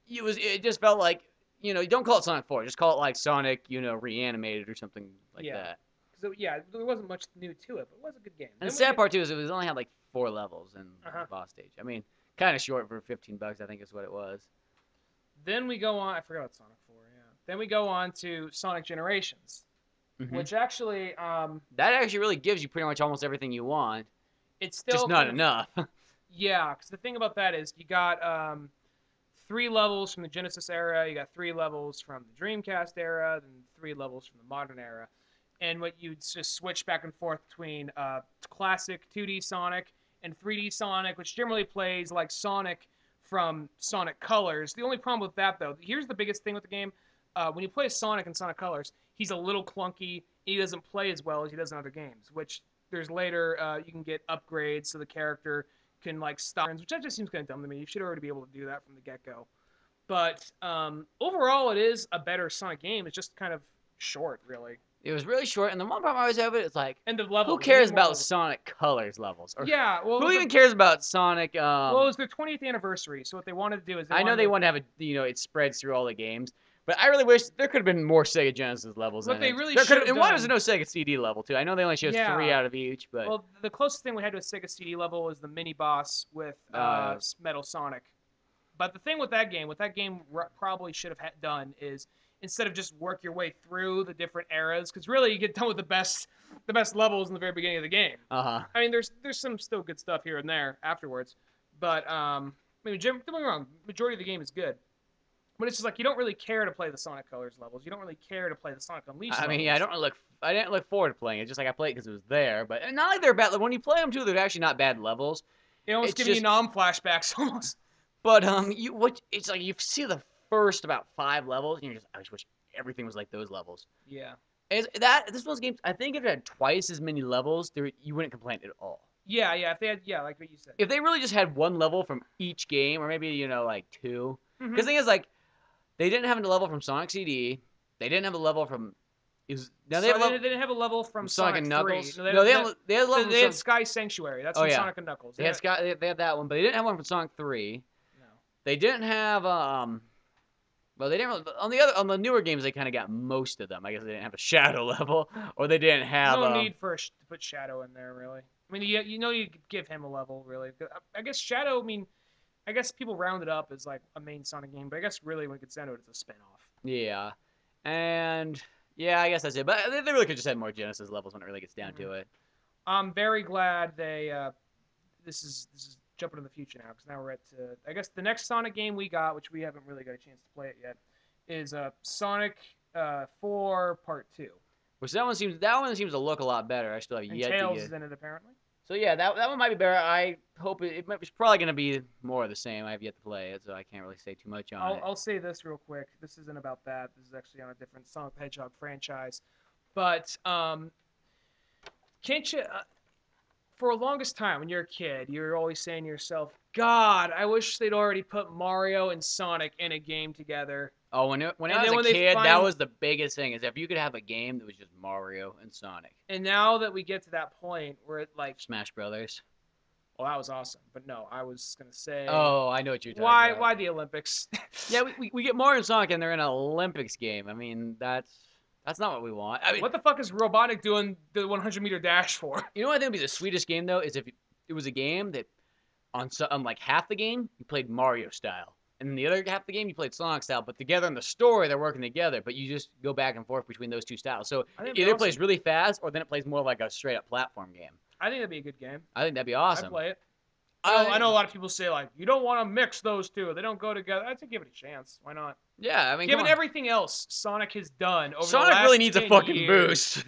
it just felt like, you don't call it Sonic 4. Just call it like Sonic, reanimated or something like that. So, yeah, there wasn't much new to it, but it was a good game. And the sad part, too, is it only had like 4 levels in the boss stage. I mean, kind of short for $15, I think is what it was. Then we go on, I forgot about Sonic 4, yeah. Then we go on to Sonic Generations, which actually... that actually really gives you pretty much almost everything you want. It's still... Just not enough. Yeah, because the thing about that is you got 3 levels from the Genesis era, you got 3 levels from the Dreamcast era, then 3 levels from the modern era. And what you just switch back and forth between classic 2D Sonic and 3D Sonic, which generally plays like Sonic from Sonic Colors. The only problem with that, though, here's the biggest thing with the game. When you play Sonic in Sonic Colors, he's a little clunky. He doesn't play as well as he does in other games, which there's later you can get upgrades so the character can like stop, which that just seems kind of dumb to me. You should already be able to do that from the get-go. But overall, it is a better Sonic game. It's just kind of short, really. It was really short, and the one problem I always have it is like, And the who levels. They cares need more about levels. Sonic Colors levels, or Yeah, well, who even cares about Sonic? well, it was their 20th anniversary, so what they wanted to do is they I know wanted they to, want to have it spreads through all the games, but I really wish there could have been more Sega Genesis levels what in they it. really There could should have, have and why was there done. no Sega CD level too? I know they only show three Yeah, out of each, but well, the closest thing we had to a Sega CD level was the mini boss with uh, Metal Sonic. But the thing with that game probably should have done is instead of just work your way through the different eras, because really you get done with the best levels in the very beginning of the game. uh-huh. I mean, there's some still good stuff here and there afterwards, but I mean, don't get me wrong, majority of the game is good, but it's just like you don't really care to play the Sonic Colors levels. You don't really care to play the Sonic Unleashed I mean, yeah, levels. I didn't look forward to playing it. Just like I played because it was there, but and not like they're bad. Like, when you play them too, they're actually not bad levels. It almost It's giving you just, nom flashbacks almost. but it's like you see the first about 5 levels, and you're just, I just wish everything was like those levels. Yeah. This one's games. I think if it had twice as many levels, you wouldn't complain at all. Yeah, yeah. If they had, yeah, like what you said. If they really just had one level from each game, or maybe like two, Mm-hmm. because the thing is, like, they didn't have a level from Sonic CD. They didn't have a level from. Now they have a level They didn't have a level from from Sonic and 3. Knuckles. No, No, they had a level they from had Sky Sanctuary. That's Oh from yeah, Sonic and Knuckles. they had that one, but they didn't have one from Sonic 3. No. They didn't have Well, they didn't really, on the newer games they kind of got most of them. I guess they didn't have a shadow level, or they didn't have No need for to put Shadow in there, really. I mean, you could give him a level, really. I guess Shadow. I mean, I guess people round it up as like a main Sonic game, but I guess really when it gets down to it, it's a spin-off. Yeah, and yeah, I guess that's it. But they really could just have more Genesis levels when it really gets down to it. I'm very glad they. This is jumping in the future now because now we're at I guess the next Sonic game we got, which we haven't really got a chance to play it yet, is Sonic 4 Part 2. Which that one seems to look a lot better. I still have And yet Tails to is get. in it apparently. So yeah, that one might be better. I hope it's probably gonna be more of the same. I have yet to play it, so I can't really say too much on it. I'll say this real quick. This isn't about that. This is actually on a different Sonic the Hedgehog franchise. But can't you? For the longest time, when you're a kid, you're always saying to yourself, "God, I wish they'd already put Mario and Sonic in a game together." Oh, when I was a kid, that was the biggest thing. Is if you could have a game that was just Mario and Sonic. And now that we get to that point where it like, Smash Brothers. well, that was awesome. But no, I was gonna say, Oh, I know what you're talking about. why the Olympics? Yeah, we get Mario and Sonic and they're in an Olympics game. I mean, that's not what we want. I mean, What the fuck is Robotnik doing the 100-meter dash for? you know what I think would be the sweetest game though is if it was a game that on like half the game you played Mario style, and then the other half of the game you played Sonic style, but together in the story they're working together, but you just go back and forth between those two styles. So I think either it awesome. plays really fast or then it plays more like a straight up platform game. I think that'd be a good game. I think that'd be I'd awesome. play it. I know a lot of people say like you don't want to mix those two; they don't go together. I'd say give it a chance. Why not? Yeah, I mean, Given everything else Sonic has done over Sonic the last really needs a 10 fucking years, boost.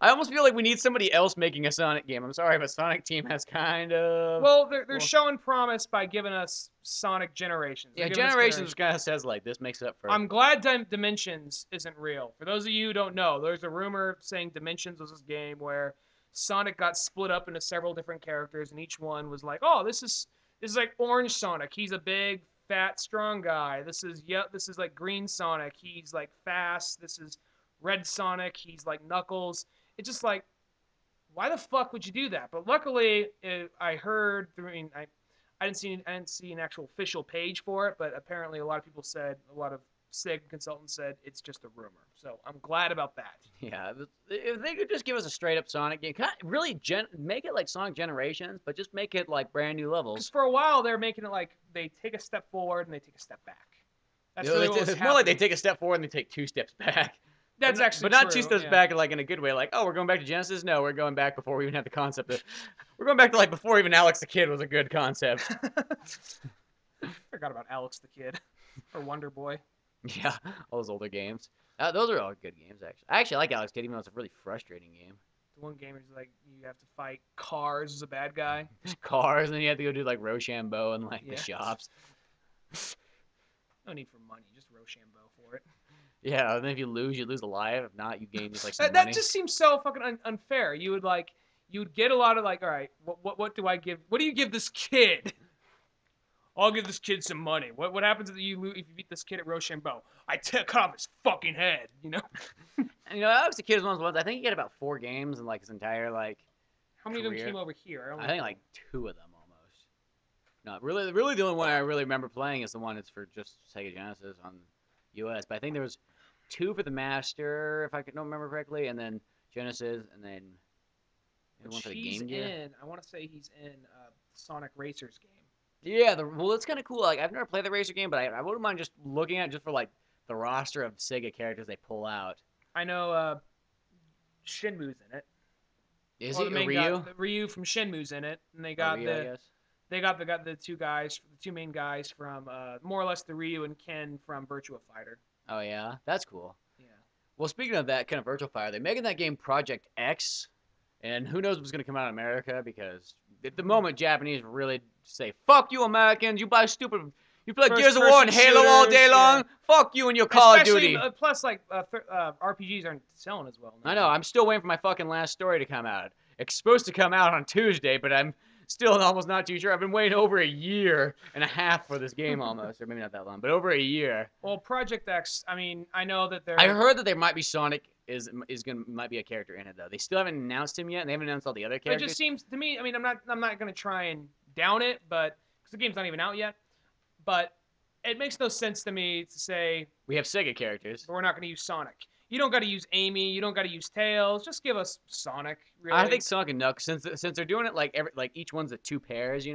I almost feel like we need somebody else making a Sonic game. I'm sorry, but Sonic Team has kind of. Well, they're showing promise by giving us Sonic Generations. Yeah, Generations kind of says like this makes up for. I'm glad Dimensions isn't real. For those of you who don't know, there's a rumor saying Dimensions was this game where Sonic got split up into several different characters, and each one was like, "Oh, this is like Orange Sonic. He's a big, fat, strong guy. This is like Green Sonic. He's like fast. This is Red Sonic. He's like Knuckles." It's just like, why the fuck would you do that? But luckily, I heard through. I didn't see an actual official page for it, but apparently a lot of people said, a lot of Sega consultants said it's just a rumor. So I'm glad about that. Yeah, if they could just give us a straight up Sonic game, really make it like Sonic Generations, but just make it like brand new Because levels. for a while they're making it like they take a step forward and they take a step back. That's You know, really what was it's more like they happening. take a step forward and they take 2 steps back. That's actually but not true, 2 steps yeah. back, like in a good way. Like, oh, we're going back to Genesis. No, we're going back before we even had the concept. We're going back to like before even Alex the Kid was a good concept. Forgot about Alex the Kid or Wonder Boy. Yeah, all those older games. Those are all good games, actually. I actually like Alex Kidd, even though it's a really frustrating game. The one game is like you have to fight cars as a bad guy. Just cars, and then you have to go do like Rochambeau and like Yeah. the shops. No need for money, just Rochambeau for it. Yeah, and then if you lose a life. If not, you gain just like some That money. just seems so fucking unfair. You would get a lot of like, all right, what do I give? What do you give this kid? I'll give this kid some money. What happens if you beat this kid at Rochambeau? Cut off his fucking head. You know. And, Alex the Kid was one of the ones. I think he had about 4 games in like his entire How many of them career. came over here? I think like 2 of them almost. No, really, the only one I really remember playing is the one that's for just Sega Genesis on US. But I think there was 2 for the Master, if I don't remember correctly, and then Genesis, and then one for the Game Gear. I want to say he's in Sonic Racers game. Yeah, well, it's kind of cool. Like, I've never played the Racer game, but I wouldn't mind just looking at it just for like the roster of Sega characters they pull out. I know Shenmue's in it. Is he Ryu? Guy, Ryu from Shenmue's in it, and they got Ryu, they got the 2 main guys from more or less the Ryu and Ken from Virtua Fighter. Oh yeah, that's cool. Yeah. Well, speaking of that kind of Virtua Fighter, they're making that game Project X, and who knows what's going to come out in America because at the moment Japanese really say, "Fuck you, Americans! You buy stupid." You play Gears of War and Halo all day long. Yeah. Fuck you and your Call of Duty. Plus, like RPGs aren't selling as well. No. I know. I'm still waiting for my fucking last story to come out. It's supposed to come out on Tuesday, but I'm still almost not too sure. I've been waiting over a year and a half for this game almost, or maybe not that long, but over a year. Well, Project X. I mean, I know that I heard that there might be Sonic might be a character in it though. They still haven't announced him yet, and they haven't announced all the other characters. It just seems to me. I mean, I'm not gonna try and down it, but because the game's not even out yet, but it makes no sense to me to say we have Sega characters, but we're not gonna use Sonic. You don't got to use Amy. You don't got to use Tails. Just give us Sonic. Really. I think Sonic and Knuckles, since they're doing it like each one's at 2 pairs,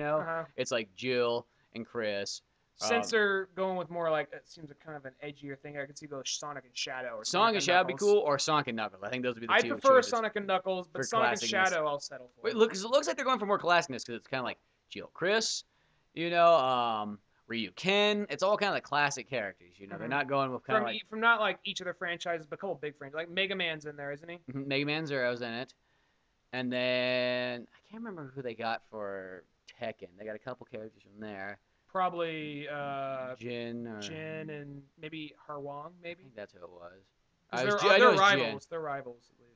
it's like Jill and Chris. Since they're going with more like it seems like kind of an edgier thing, I could see go Sonic and Shadow or Sonic and Shadow would be cool, or Sonic and Knuckles. I think those would be the 2 I prefer choices Sonic and Knuckles, but Sonic and Shadow I'll settle for. It looks like they're going for more classicness because it's kind of like Jill, Chris, Ryu, Ken. It's all kind of like classic characters. They're not going with kind of like from not like each of their franchises, but a couple big franchises. Like Mega Man's in there, isn't he? Mega Man Zero's in it, and then I can't remember who they got for Tekken. They got a couple characters from there. Probably Jin and maybe Harwang, maybe. I think that's who it was. They're rivals. They're rivals at least.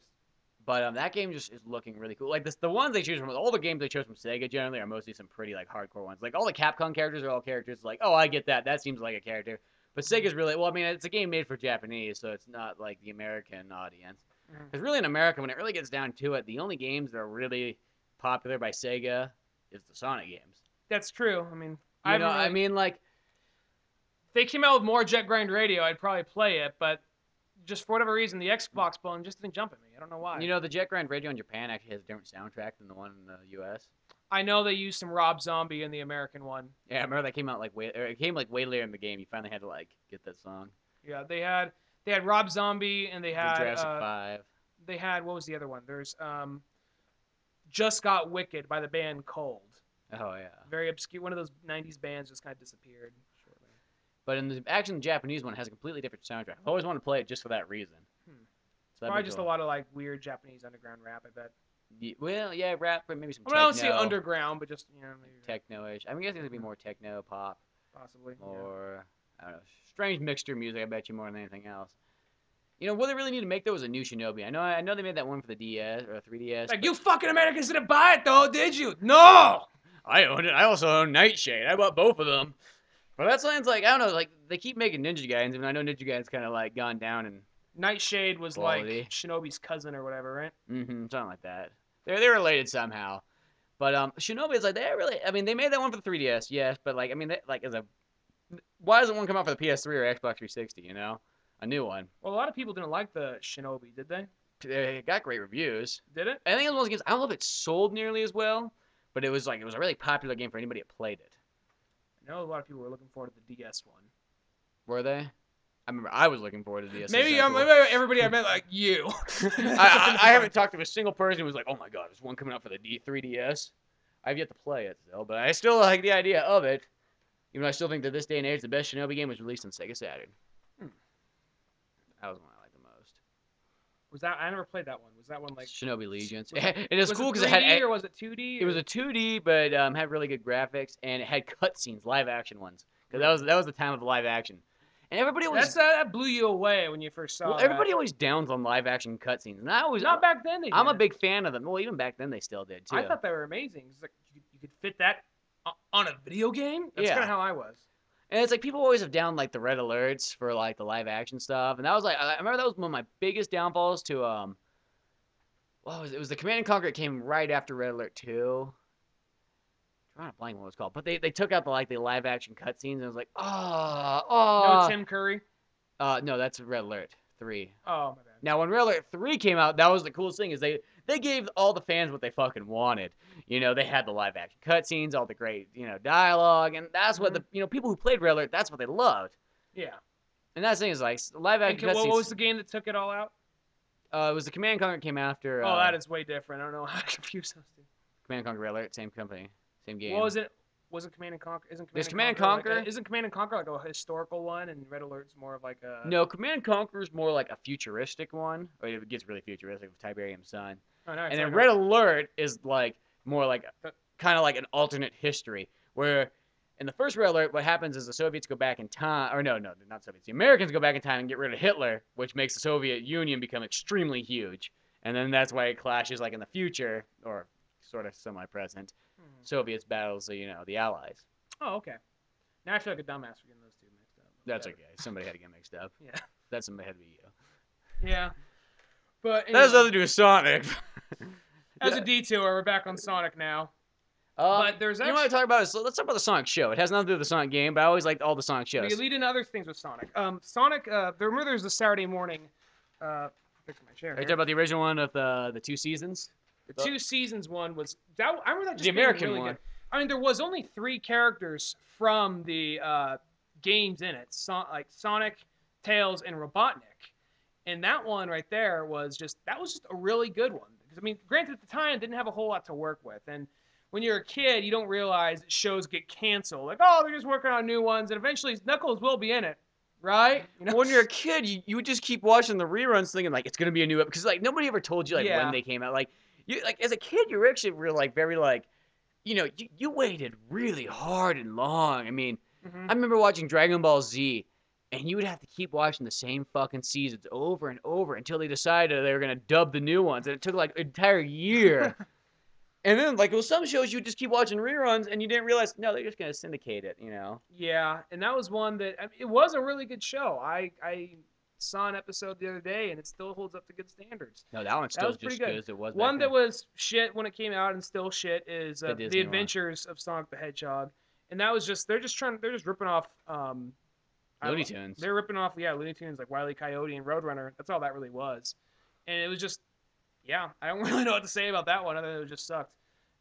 But that game just is looking really cool. Like the ones they choose from, all the games they chose from Sega generally are mostly some pretty like hardcore ones. Like all the Capcom characters are all characters like, oh, I get that. That seems like a character. But Sega's really, well, I mean, it's a game made for Japanese, so it's not like the American audience. Because really in America, when it really gets down to it, the only games that are really popular by Sega is the Sonic games. That's true. I mean, like, if they came out with more Jet Grind Radio, I'd probably play it, but just for whatever reason, the Xbox button just didn't jump at me. I don't know why. The Jet Grind Radio in Japan actually has a different soundtrack than the one in the U.S. I know they used some Rob Zombie in the American one. Yeah, I remember that came out it came way later in the game. You finally had to like get that song. Yeah, they had Rob Zombie and they had Jurassic 5. They had, what was the other one? There's Just Got Wicked by the band Cold. Oh yeah. Very obscure. One of those '90s bands just kind of disappeared shortly. But in the Japanese one, it has a completely different soundtrack. I've always wanted to play it just for that reason. So probably just a lot of like weird Japanese underground rap, I bet. Yeah, well, yeah, rap, but maybe some techno. I don't see underground, but just maybe techno-ish. I'm guessing it'd be more techno, pop, possibly, or I don't know, strange mixture music. I bet you more than anything else. What they really need to make though is a new Shinobi. I know they made that one for the DS or 3DS. Like you fucking Americans didn't buy it though, did you? No. I owned it. I also own Nightshade. I bought both of them. But that sounds like, I don't know, like they keep making Ninja Gaidens, and I know Ninja Gaiden's kind of like gone down in Nightshade was quality. Like Shinobi's cousin or whatever, right? Something like that. They're related somehow. But Shinobi is like they made that one for the 3DS, yes, but like why doesn't one come out for the PS3 or Xbox 360? A new one. Well, a lot of people didn't like the Shinobi, did they? It got great reviews. Did it? I think it was one of those games. I don't know if it sold nearly as well, but it was a really popular game for anybody that played it. I know a lot of people were looking forward to the DS one. Were they? I remember I was looking forward to the DS. Maybe everybody I met like you. I haven't talked to a single person who was like, "Oh my god, there's one coming out for the 3DS." I've yet to play it still, but I still like the idea of it. Even though I still think that this day and age, the best Shinobi game was released on Sega Saturn. That was one I liked the most. Was that? I never played that one. Was that one like Shinobi Legions? It was cool because it had. Or was it 2D? It was a 2D, but had really good graphics, and it had cutscenes, live action ones. Because that was the time of the live action. And everybody always that blew you away when you first saw. Everybody always downs on live action cutscenes, and not back then. I'm a big fan of them. Well, even back then they still did too. I thought they were amazing. It's like you could fit that On a video game? That's kind Yeah. of how I was. And it's like people always have down like the red alerts for like the live action stuff, and that was like I remember that was one of my biggest downfalls to what was it? It was the Command and Conquer. It came right after Red Alert 2. I'm trying to blank what it was called, but they took out the live action cutscenes, and it was like No Tim Curry. no, that's Red Alert 3. Oh my bad. Now when Red Alert 3 came out, that was the coolest thing is they gave all the fans what they fucking wanted. You know, they had the live action cutscenes, all the great, dialogue, and that's what the people who played Red Alert, that's what they loved. Yeah. And that's the thing is like live action cutscenes. What was the game that took it all out? It was the Command and Conquer came after. Oh, that is way different. I don't know how to confuse those two. Command and Conquer Red Alert, same company, same game. What was it? Wasn't Command and Conquer? There's Command and Conquer. Isn't Command and Conquer like a historical one, and Red Alert's more of like a? No, Command and Conquer is more like a futuristic one. Or it gets really futuristic with Tiberium's son. Oh, no, and then Red Alert is like more like kind of like an alternate history where in the first Red Alert, what happens is the Soviets go back in time, or no, not Soviets. The Americans go back in time and get rid of Hitler, which makes the Soviet Union become extremely huge. And then that's why it clashes like in the future, or sort of semi-present. Soviets battles the Allies. Oh, okay. Now I feel like a dumbass for getting those two mixed up. That's okay. Somebody had to get mixed up. Yeah. That somebody had to be you. Yeah. But anyway, that has nothing to do with Sonic. as a detour, we're back on Sonic now. But there's actually... You want to talk about it? So let's talk about the Sonic show. It has nothing to do with the Sonic game, but I always liked all the Sonic shows. We lead into other things with Sonic. Sonic, remember there's the Saturday morning... fixing my chair. Are you talking about the original one of the 2 seasons? The 2 seasons one was... I remember that just the American really one. Good. I mean, there was only 3 characters from the games in it. Like Sonic, Tails, and Robotnik. And that one right there was just a really good one. Because, I mean, granted, at the time, it didn't have a whole lot to work with. And when you're a kid, you don't realize that shows get canceled. Like, oh, they're just working on new ones. And eventually, Knuckles will be in it. Right? When you're a kid, you would just keep watching the reruns thinking, like, it's going to be a new episode. Because, like, nobody ever told you, like, when they came out. Like, as a kid, you were actually very, like, you waited really hard and long. I mean, I remember watching Dragon Ball Z, and you would have to keep watching the same fucking seasons over and over until they decided they were going to dub the new ones. And it took, like, an entire year. And then, like, with some shows, you would just keep watching reruns, and you didn't realize, no, they're just going to syndicate it, Yeah, and that was one that, I mean, it was a really good show. I saw an episode the other day, and it still holds up to good standards. No, that one's still just good as it was. One that was shit when it came out and still shit is The Adventures of Sonic the Hedgehog. And that was just, they're just ripping off... Looney Tunes. They're ripping off, Looney Tunes, like Wile E. Coyote and Roadrunner. That's all that really was. And it was just... Yeah, I don't really know what to say about that one other than it just sucked.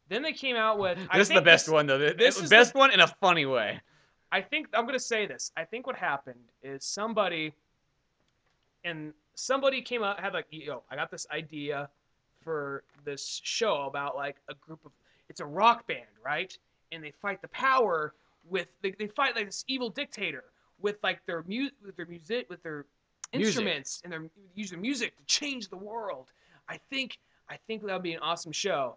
Then they came out with... This is the best one, though. This is the best one in a funny way. I'm going to say this. I think what happened is somebody came out, had like, I got this idea for this show about like a group of... It's a rock band, right? And they fight the power with... They fight like this evil dictator with like their instruments, and they use their music to change the world. I think that would be an awesome show.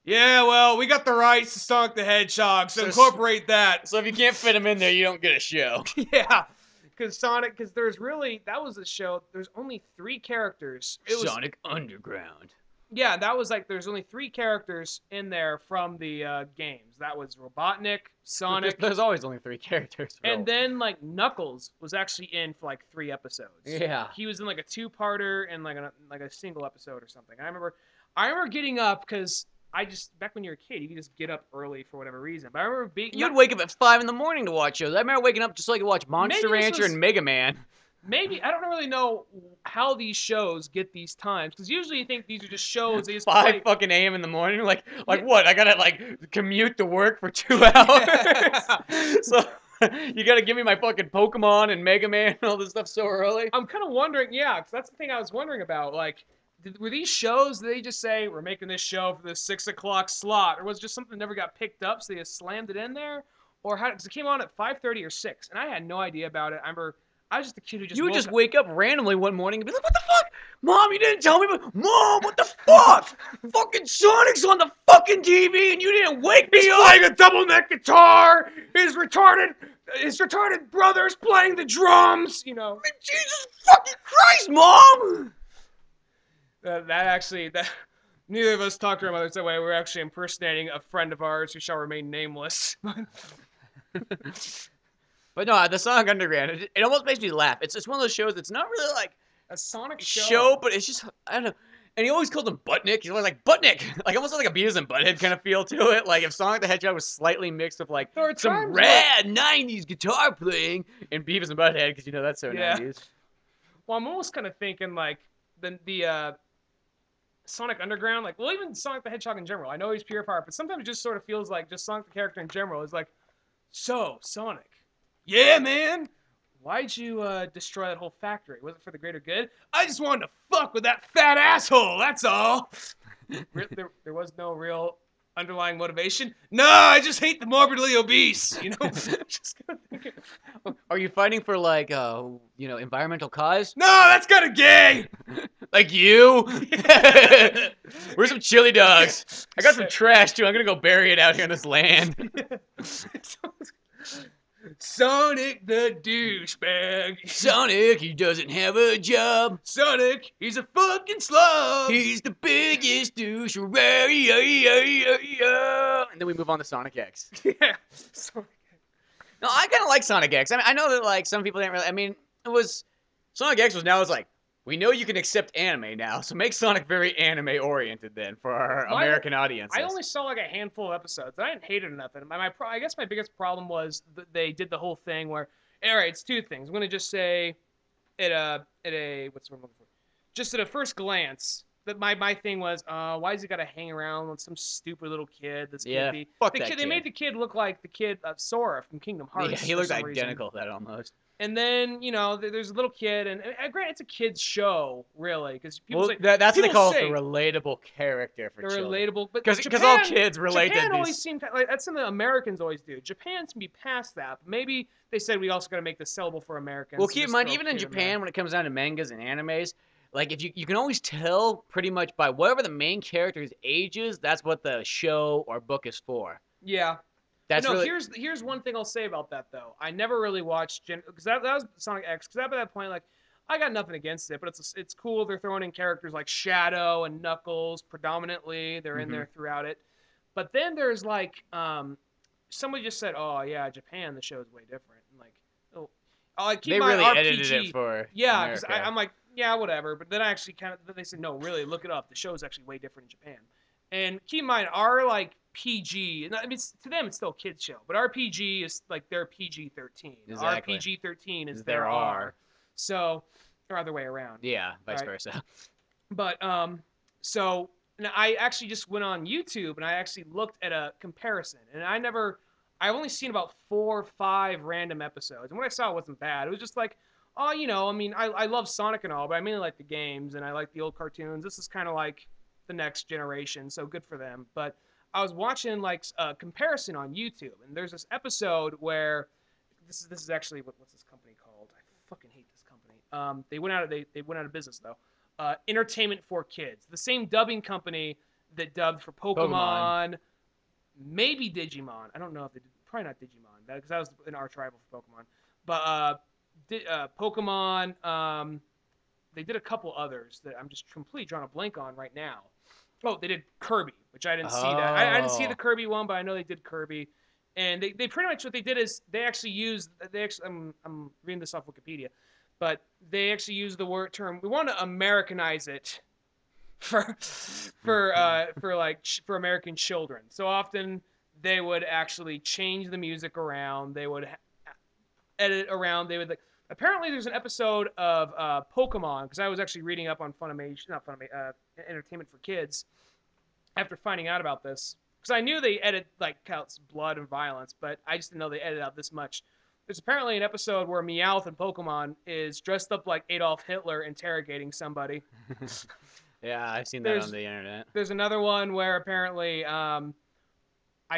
Yeah, well, we got the rights to Sonic the Hedgehog, so incorporate that. So if you can't fit them in there, you don't get a show. Yeah, because that was a show, there's only 3 characters. Sonic Underground. Yeah, that was like, there's only 3 characters in there from the games. That was Robotnik, Sonic. There's always only 3 characters. And then, like, Knuckles was actually in for, like, 3 episodes. Yeah. He was in, like, a 2-parter and, like, a single episode or something. I remember getting up because back when you were a kid, you could just get up early for whatever reason. But I remember You'd wake up at 5 in the morning to watch shows. I remember waking up just so I could watch Monster Rancher and Mega Man. Maybe, I don't really know how these shows get these times, because usually you think these are just shows they just 5 fucking a.m. in the morning? Like what? I gotta, like, commute to work for 2 hours? So, you gotta give me my fucking Pokemon and Mega Man and all this stuff so early? I'm kind of wondering, because that's the thing I was wondering about, like, were these shows, did they just say, we're making this show for the 6 o'clock slot, or was it just something that never got picked up, so they just slammed it in there? Or how, because it came on at 5:30 or 6, and I had no idea about it. I was just a kid who just You would just wake up randomly one morning and be like, what the fuck? Mom, you didn't tell me. Mom, what the fuck? Fucking Sonic's on the fucking TV and you didn't wake me up. Playing a double neck guitar. His retarded brother's playing the drums. Jesus fucking Christ, Mom. Neither of us talked to our mothers that way. We're actually impersonating a friend of ours who shall remain nameless. But no, the Sonic Underground, it almost makes me laugh. It's one of those shows that's not really like A Sonic show, but it's just I don't know. And he always called him Buttnick. He's always like Buttnick, like almost like a Beavis and Butthead kind of feel to it. Like if Sonic the Hedgehog was slightly mixed with like There are some times rad '90s guitar playing and Beavis and Butthead, because you know that's so Yeah. '90s. Well, I'm almost kind of thinking like the Sonic Underground, like, well, even Sonic the Hedgehog in general. I know he's pure power, but sometimes it just sort of feels like just Sonic the character in general is like, so Sonic, yeah, man, why'd you destroy that whole factory? Was it for the greater good? I just wanted to fuck with that fat asshole. That's all. There was no real underlying motivation. No, I just hate the morbidly obese. You know, just kind of thinking, Are you fighting for like environmental cause? no, that's kind of gay. Like you? Where's some chili dogs? I got some trash too. I'm gonna go bury it out here in this land. Sonic the douchebag. Sonic, he doesn't have a job. Sonic, he's a fucking slob. He's the biggest douche. And then we move on to Sonic X. Yeah. Sonic. No, I kind of like Sonic X. I mean, I know that like some people didn't really. I mean, it was Sonic X was now it's like we know you can accept anime now, so make Sonic very anime oriented then for our American audiences. I only saw like a handful of episodes. I didn't hate it enough. And I guess my biggest problem was they did the whole thing where, all right, it's two things. I'm gonna just say, at a what's the word I'm looking for? Just at a first glance, that my thing was, why has he got to hang around with some stupid little kid? That's fuck that kid. They kid. made the kid look like the kid of Sora from Kingdom Hearts. Yeah, he looked identical to that almost. And then there's a little kid, and granted, it's a kid's show, really, because people say that's what they call say, the relatable character for children. Relatable, but because all kids relate Japan to these. always seemed like that's something Americans always do. Japan can be past that. But maybe they said we also got to make this sellable for Americans. Well, keep in mind, even in Japan, when it comes down to mangas and animes, like if you can always tell pretty much by whatever the main character's age is, that's what the show or book is for. Yeah. That's no, really... here's one thing I'll say about that though. I never really watched because that was Sonic X. Because at that point, like, I got nothing against it, but it's cool. They're throwing in characters like Shadow and Knuckles predominantly. They're in there throughout it. But then there's like somebody just said, "Oh yeah, Japan, the show is way different." And like, oh, I keep they my really RPG. edited it for because I'm like, yeah, whatever. But then I actually they said, no, really, look it up. The show is actually way different in Japan. And keep in mind, our like PG, I mean, to them it's still a kids show, but our PG is like their PG-13. Exactly. Our PG-13 is their R. So, or other way around. Yeah, vice versa. But so and I actually just went on YouTube and I actually looked at a comparison, and I've only seen about 4 or 5 random episodes, and what I saw wasn't bad. It was just like, oh, I mean, I love Sonic and all, but I mainly like the games and I like the old cartoons. This is kind of like the next generation, so good for them. But I was watching like a comparison on YouTube, and there's this episode where this is actually what's this company called? I fucking hate this company. They went out of business though. Entertainment for Kids, the same dubbing company that dubbed for Pokemon. Maybe Digimon. I don't know if they did. Probably not Digimon, because that was an arch rival for Pokemon. But Pokemon. They did a couple others that I'm just completely drawing a blank on right now. Oh, they did Kirby, which I didn't see that. I didn't see the Kirby one, but I know they did Kirby. And they pretty much what they did is they actually used I'm reading this off Wikipedia, but they actually used the term, we want to Americanize it for American children. So often they would actually change the music around. They would edit around. They would like. Apparently, there's an episode of Pokemon, because I was actually reading up on Entertainment for Kids after finding out about this. Because I knew they edit like counts blood and violence, but I just didn't know they edit out this much. There's apparently an episode where Meowth in Pokemon is dressed up like Adolf Hitler interrogating somebody. Yeah, I've seen that on the internet. There's another one where apparently, I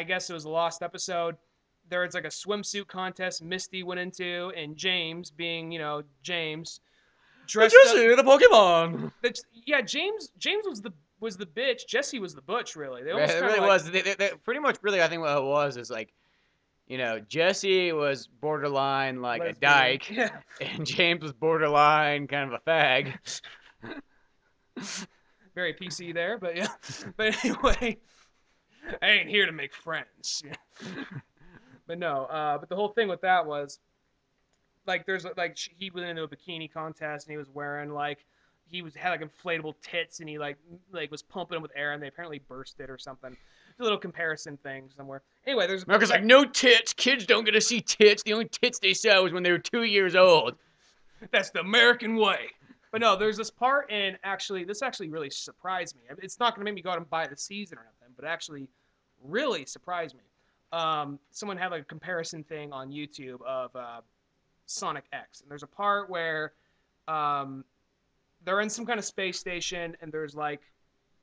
guess it was a lost episode. There's like a swimsuit contest Misty went into, and James, being James, dressed up. The Pokemon. Yeah, James was the bitch. Jesse was the butch. Really, it really was. They pretty much really. I think what it was is like, Jesse was borderline like lesbian. A dyke, and James was borderline kind of a fag. Very PC there, but yeah. But anyway, I ain't here to make friends. But no, but the whole thing with that was like he went into a bikini contest and he was wearing like had like inflatable tits and he like was pumping them with air and they apparently bursted or something. It's a little comparison thing somewhere. Anyway, there's America's like, no tits. Kids don't get to see tits. The only tits they saw was when they were 2 years old. That's the American way. But no, there's this part, and actually, this actually really surprised me. It's not going to make me go out and buy the season or nothing, but actually really surprised me. Someone had like a comparison thing on YouTube of Sonic X, and there's a part where they're in some kind of space station, and there's like,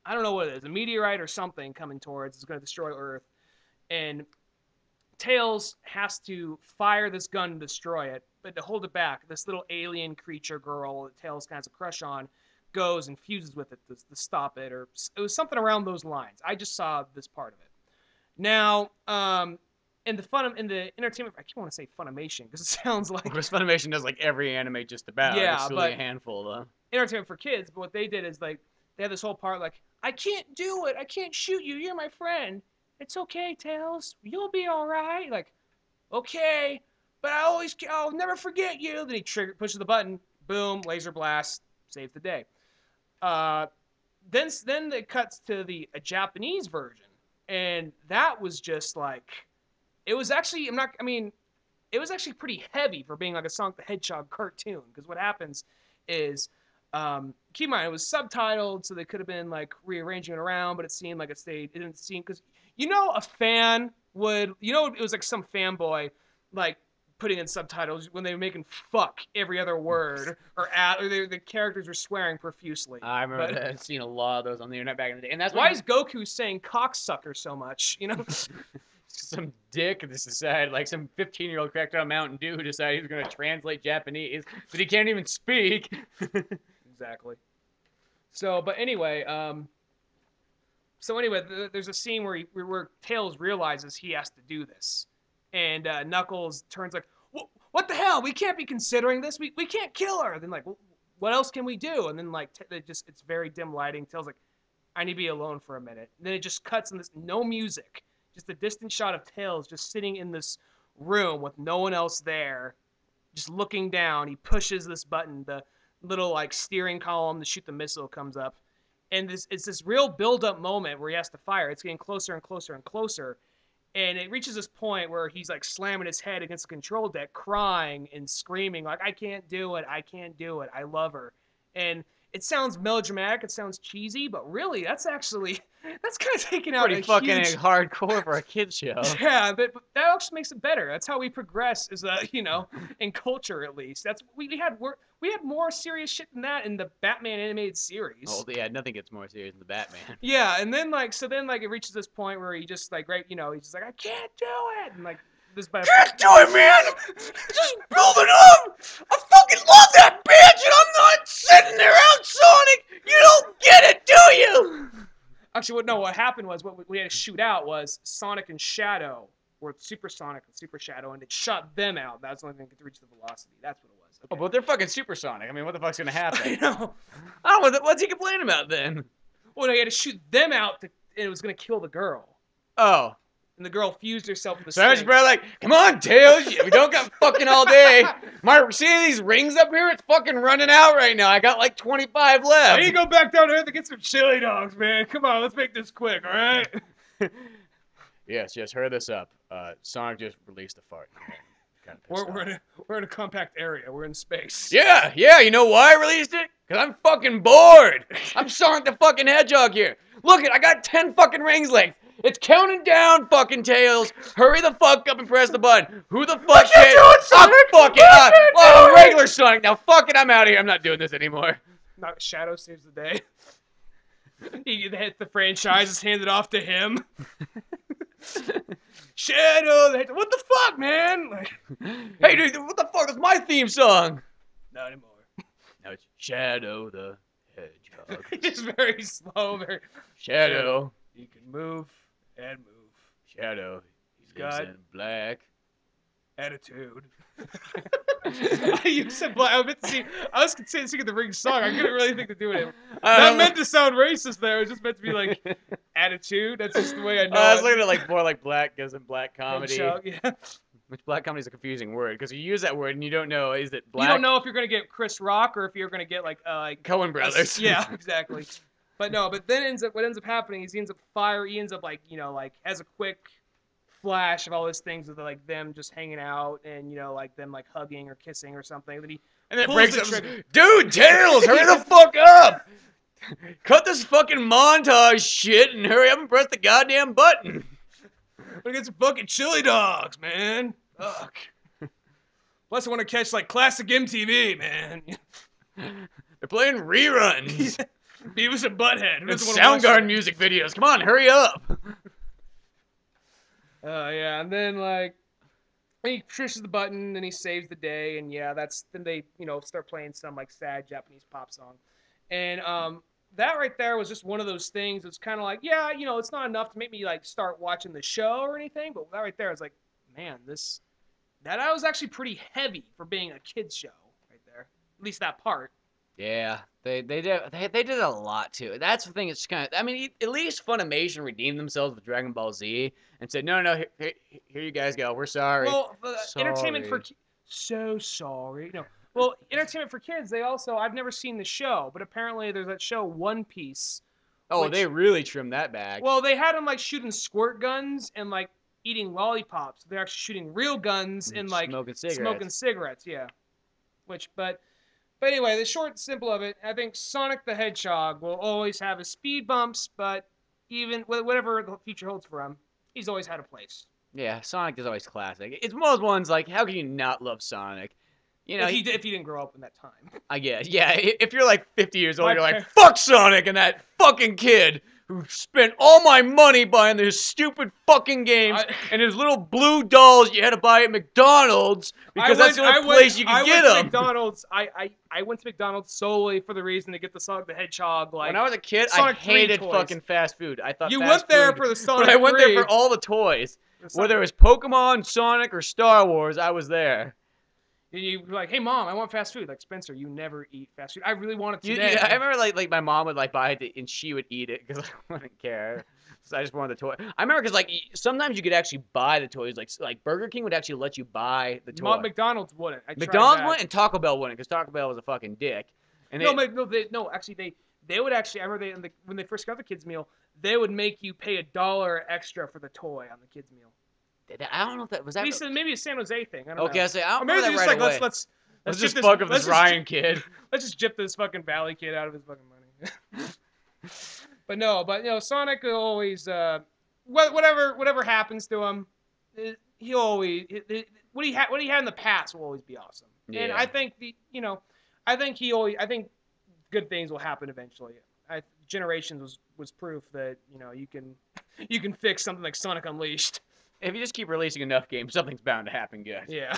I don't know what it is, a meteorite or something coming towards. It's going to destroy Earth, and Tails has to fire this gun to destroy it, but to hold it back, this little alien creature girl that Tails kind of has a crush on goes and fuses with it to stop it, or it was something around those lines. I just saw this part of it. Now, in the entertainment, I keep want to say Funimation because it sounds like Because Funimation does like every anime just about. Yeah, it's really a handful though. Entertainment for kids. But what they did is like they had this whole part like, I can't do it, I can't shoot you, you're my friend. It's okay, Tails. You'll be all right. Like, okay, but I'll never forget you. Then he pushes the button. Boom, laser blast, saves the day. Then it cuts to a Japanese version, and that was just like, it was actually it was actually pretty heavy for being like a Sonic the Hedgehog cartoon. Because what happens is, keep in mind, it was subtitled, so they could have been like rearranging it around, but it seemed like it didn't seem, because a fan would, it was like some fanboy like putting in subtitles when they were making fuck every other word or the characters were swearing profusely. I remember that. I've seen a lot of those on the internet back in the day, and that's why is Goku saying cocksucker so much? Some dick decided, like some 15-year-old cracked out Mountain Dew who decided he was going to translate Japanese, but he can't even speak. Exactly. So, but anyway, there's a scene where Tails realizes he has to do this, and Knuckles turns like, "What the hell? We can't be considering this. We can't kill her." Then like, what else can we do? And then like, it's very dim lighting. Tails like, "I need to be alone for a minute." And then it just cuts in this no music, just a distant shot of Tails just sitting in this room with no one else there, just looking down. He pushes this button, the little like steering column to shoot the missile comes up, and it's this real build-up moment where he has to fire. It's getting closer and closer and closer, and it reaches this point where he's like slamming his head against the control deck, crying and screaming like, I can't do it, I love her. And it sounds melodramatic, it sounds cheesy, but really that's kind of taking out pretty fucking hardcore for a kid's show. Yeah, but that actually makes it better. That's how we progress as in culture, at least. That's we had more serious shit than that in the Batman animated series. Oh yeah, nothing gets more serious than the Batman. Yeah, and then it reaches this point where he just like he's just like, I can't do it, and like this can't do it, man. Just build it up. I fucking love that bitch, and I'm not sitting there out, Sonic. You don't get it, do you? Actually, what happened was what we had to shoot out was Sonic and Shadow, or Super Sonic and Super Shadow, and it shot them out. That's the only thing that could reach the velocity. That's what it was. Okay. Oh, but they're fucking supersonic. I mean, what the fuck's gonna happen? I know. Oh, what's he complaining about then? Well, no, he had to shoot them out, and it was gonna kill the girl. Oh. And the girl fused herself with the So I was probably like, come on, Tails, we don't got fucking all day. See these rings up here? It's fucking running out right now. I got like 25 left. I need to go back down to Earth and get some chili dogs, man. Come on, let's make this quick, all right? Yes, hurry this up. Sonic just released a fart. We're in a compact area. We're in space. Yeah, you know why I released it? Because I'm fucking bored. I'm Sonic the fucking Hedgehog here. Look I got 10 fucking rings left. It's counting down, fucking Tails. Hurry the fuck up and press the button. Who the fuck can't do it, Sonic. I'm regular Sonic. Now fuck it, I'm out of here. I'm not doing this anymore. Not Shadow saves the day. He hits the franchise, is handed off to him. Shadow, what the fuck, man? Hey, dude, what the fuck? That's my theme song. Not anymore. Now it's Shadow the Hedgehog. Just very slow, very. Shadow. He can move and move. Shadow. He's got in black. Attitude. You said black. I meant to see. I was singing the Ring song. I couldn't really think to do it. I Not don't meant know. to sound racist there. It was just meant to be like attitude. That's just the way I know. I was it. looking at like more like black as in black comedy. Hedgehog, yeah. Which black comedy is a confusing word because you use that word and you don't know is it black. You don't know if you're gonna get Chris Rock or if you're gonna get like Coen Brothers. yeah, exactly. But no, but then what ends up happening is he ends up like like has a quick flash of all these things with like them just hanging out and like them like hugging or kissing or something. Then he And then it pulls breaks the up. trigger. Dude, Tails, hurry the fuck up! Cut this fucking montage shit and hurry up and press the goddamn button. Look at some fucking chili dogs, man. Fuck. Plus, I want to catch like classic MTV, man. They're playing reruns. Beavis and Butthead. Who And doesn't wanna watch Soundgarden that? music videos. Come on, hurry up. Yeah, and then like he pushes the button and he saves the day, and yeah, then they start playing some like sad Japanese pop song, and that right there was just one of those things. It's kind of like yeah, it's not enough to make me like start watching the show or anything, but that right there is like, man, that was actually pretty heavy for being a kids show right there. At least that part. Yeah, they did a lot too. That's the thing. It's kind of. I mean, at least Funimation redeemed themselves with Dragon Ball Z and said, no, here you guys go. We're sorry. Well, entertainment for Sorry. so sorry. No. Well, entertainment for kids. They also I've never seen the show, but apparently there's that show One Piece. Oh, Which, they really trimmed that back. well, they had them like shooting squirt guns and like eating lollipops. They're actually shooting real guns and like smoking cigarettes. Yeah. But anyway, the short and simple of it, I think Sonic the Hedgehog will always have his speed bumps, but even whatever the future holds for him, he's always had a place. Yeah, Sonic is always classic. It's one of those ones like, how can you not love Sonic? You know, If he didn't grow up in that time. I guess. Yeah, if you're like 50 years old, My you're like, par- fuck Sonic and that fucking kid who spent all my money buying his stupid fucking games and his little blue dolls you had to buy at McDonald's because that's the only place you can get them. McDonald's. I went to McDonald's solely for the reason to get the Sonic the Hedgehog. Like When I was a kid, Sonic I 3 hated toys. fucking fast food. I thought You fast went there food- for the Sonic But I went 3. there for all the toys. Whether it was Pokemon, Sonic, or Star Wars, I was there. And you were like, hey mom, I want fast food. Like Spencer, you never eat fast food. I really want it today. Yeah, I remember like my mom would like buy it and she would eat it because I wouldn't care. So I just wanted the toy. I remember because like sometimes you could actually buy the toys. Like Burger King would actually let you buy the toy. McDonald's wouldn't. I tried McDonald's that. wouldn't and Taco Bell wouldn't because Taco Bell was a fucking dick. And Actually, they would actually. I remember when they first got the kids meal, they would make you pay $1 extra for the toy on the kids meal. I don't know if that was that. At least maybe a San Jose thing. I don't Okay, know. I say I Or don't maybe remember they're that just right like away. let's just gyp fuck with let's this just Ryan kid. Let's just gyp this fucking Valley kid out of his fucking money. But Sonic will always whatever happens to him, he'll always what he had in the past will always be awesome. Yeah. And I think I think good things will happen eventually. Generations was proof that you can fix something like Sonic Unleashed. If you just keep releasing enough games, something's bound to happen good. Yeah.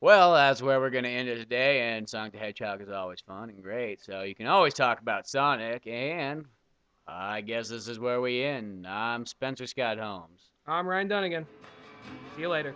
Well, that's where we're going to end it today, and Sonic the Hedgehog is always fun and great, so you can always talk about Sonic, and I guess this is where we end. I'm Spencer Scott Holmes. I'm Ryan Dunigan. See you later.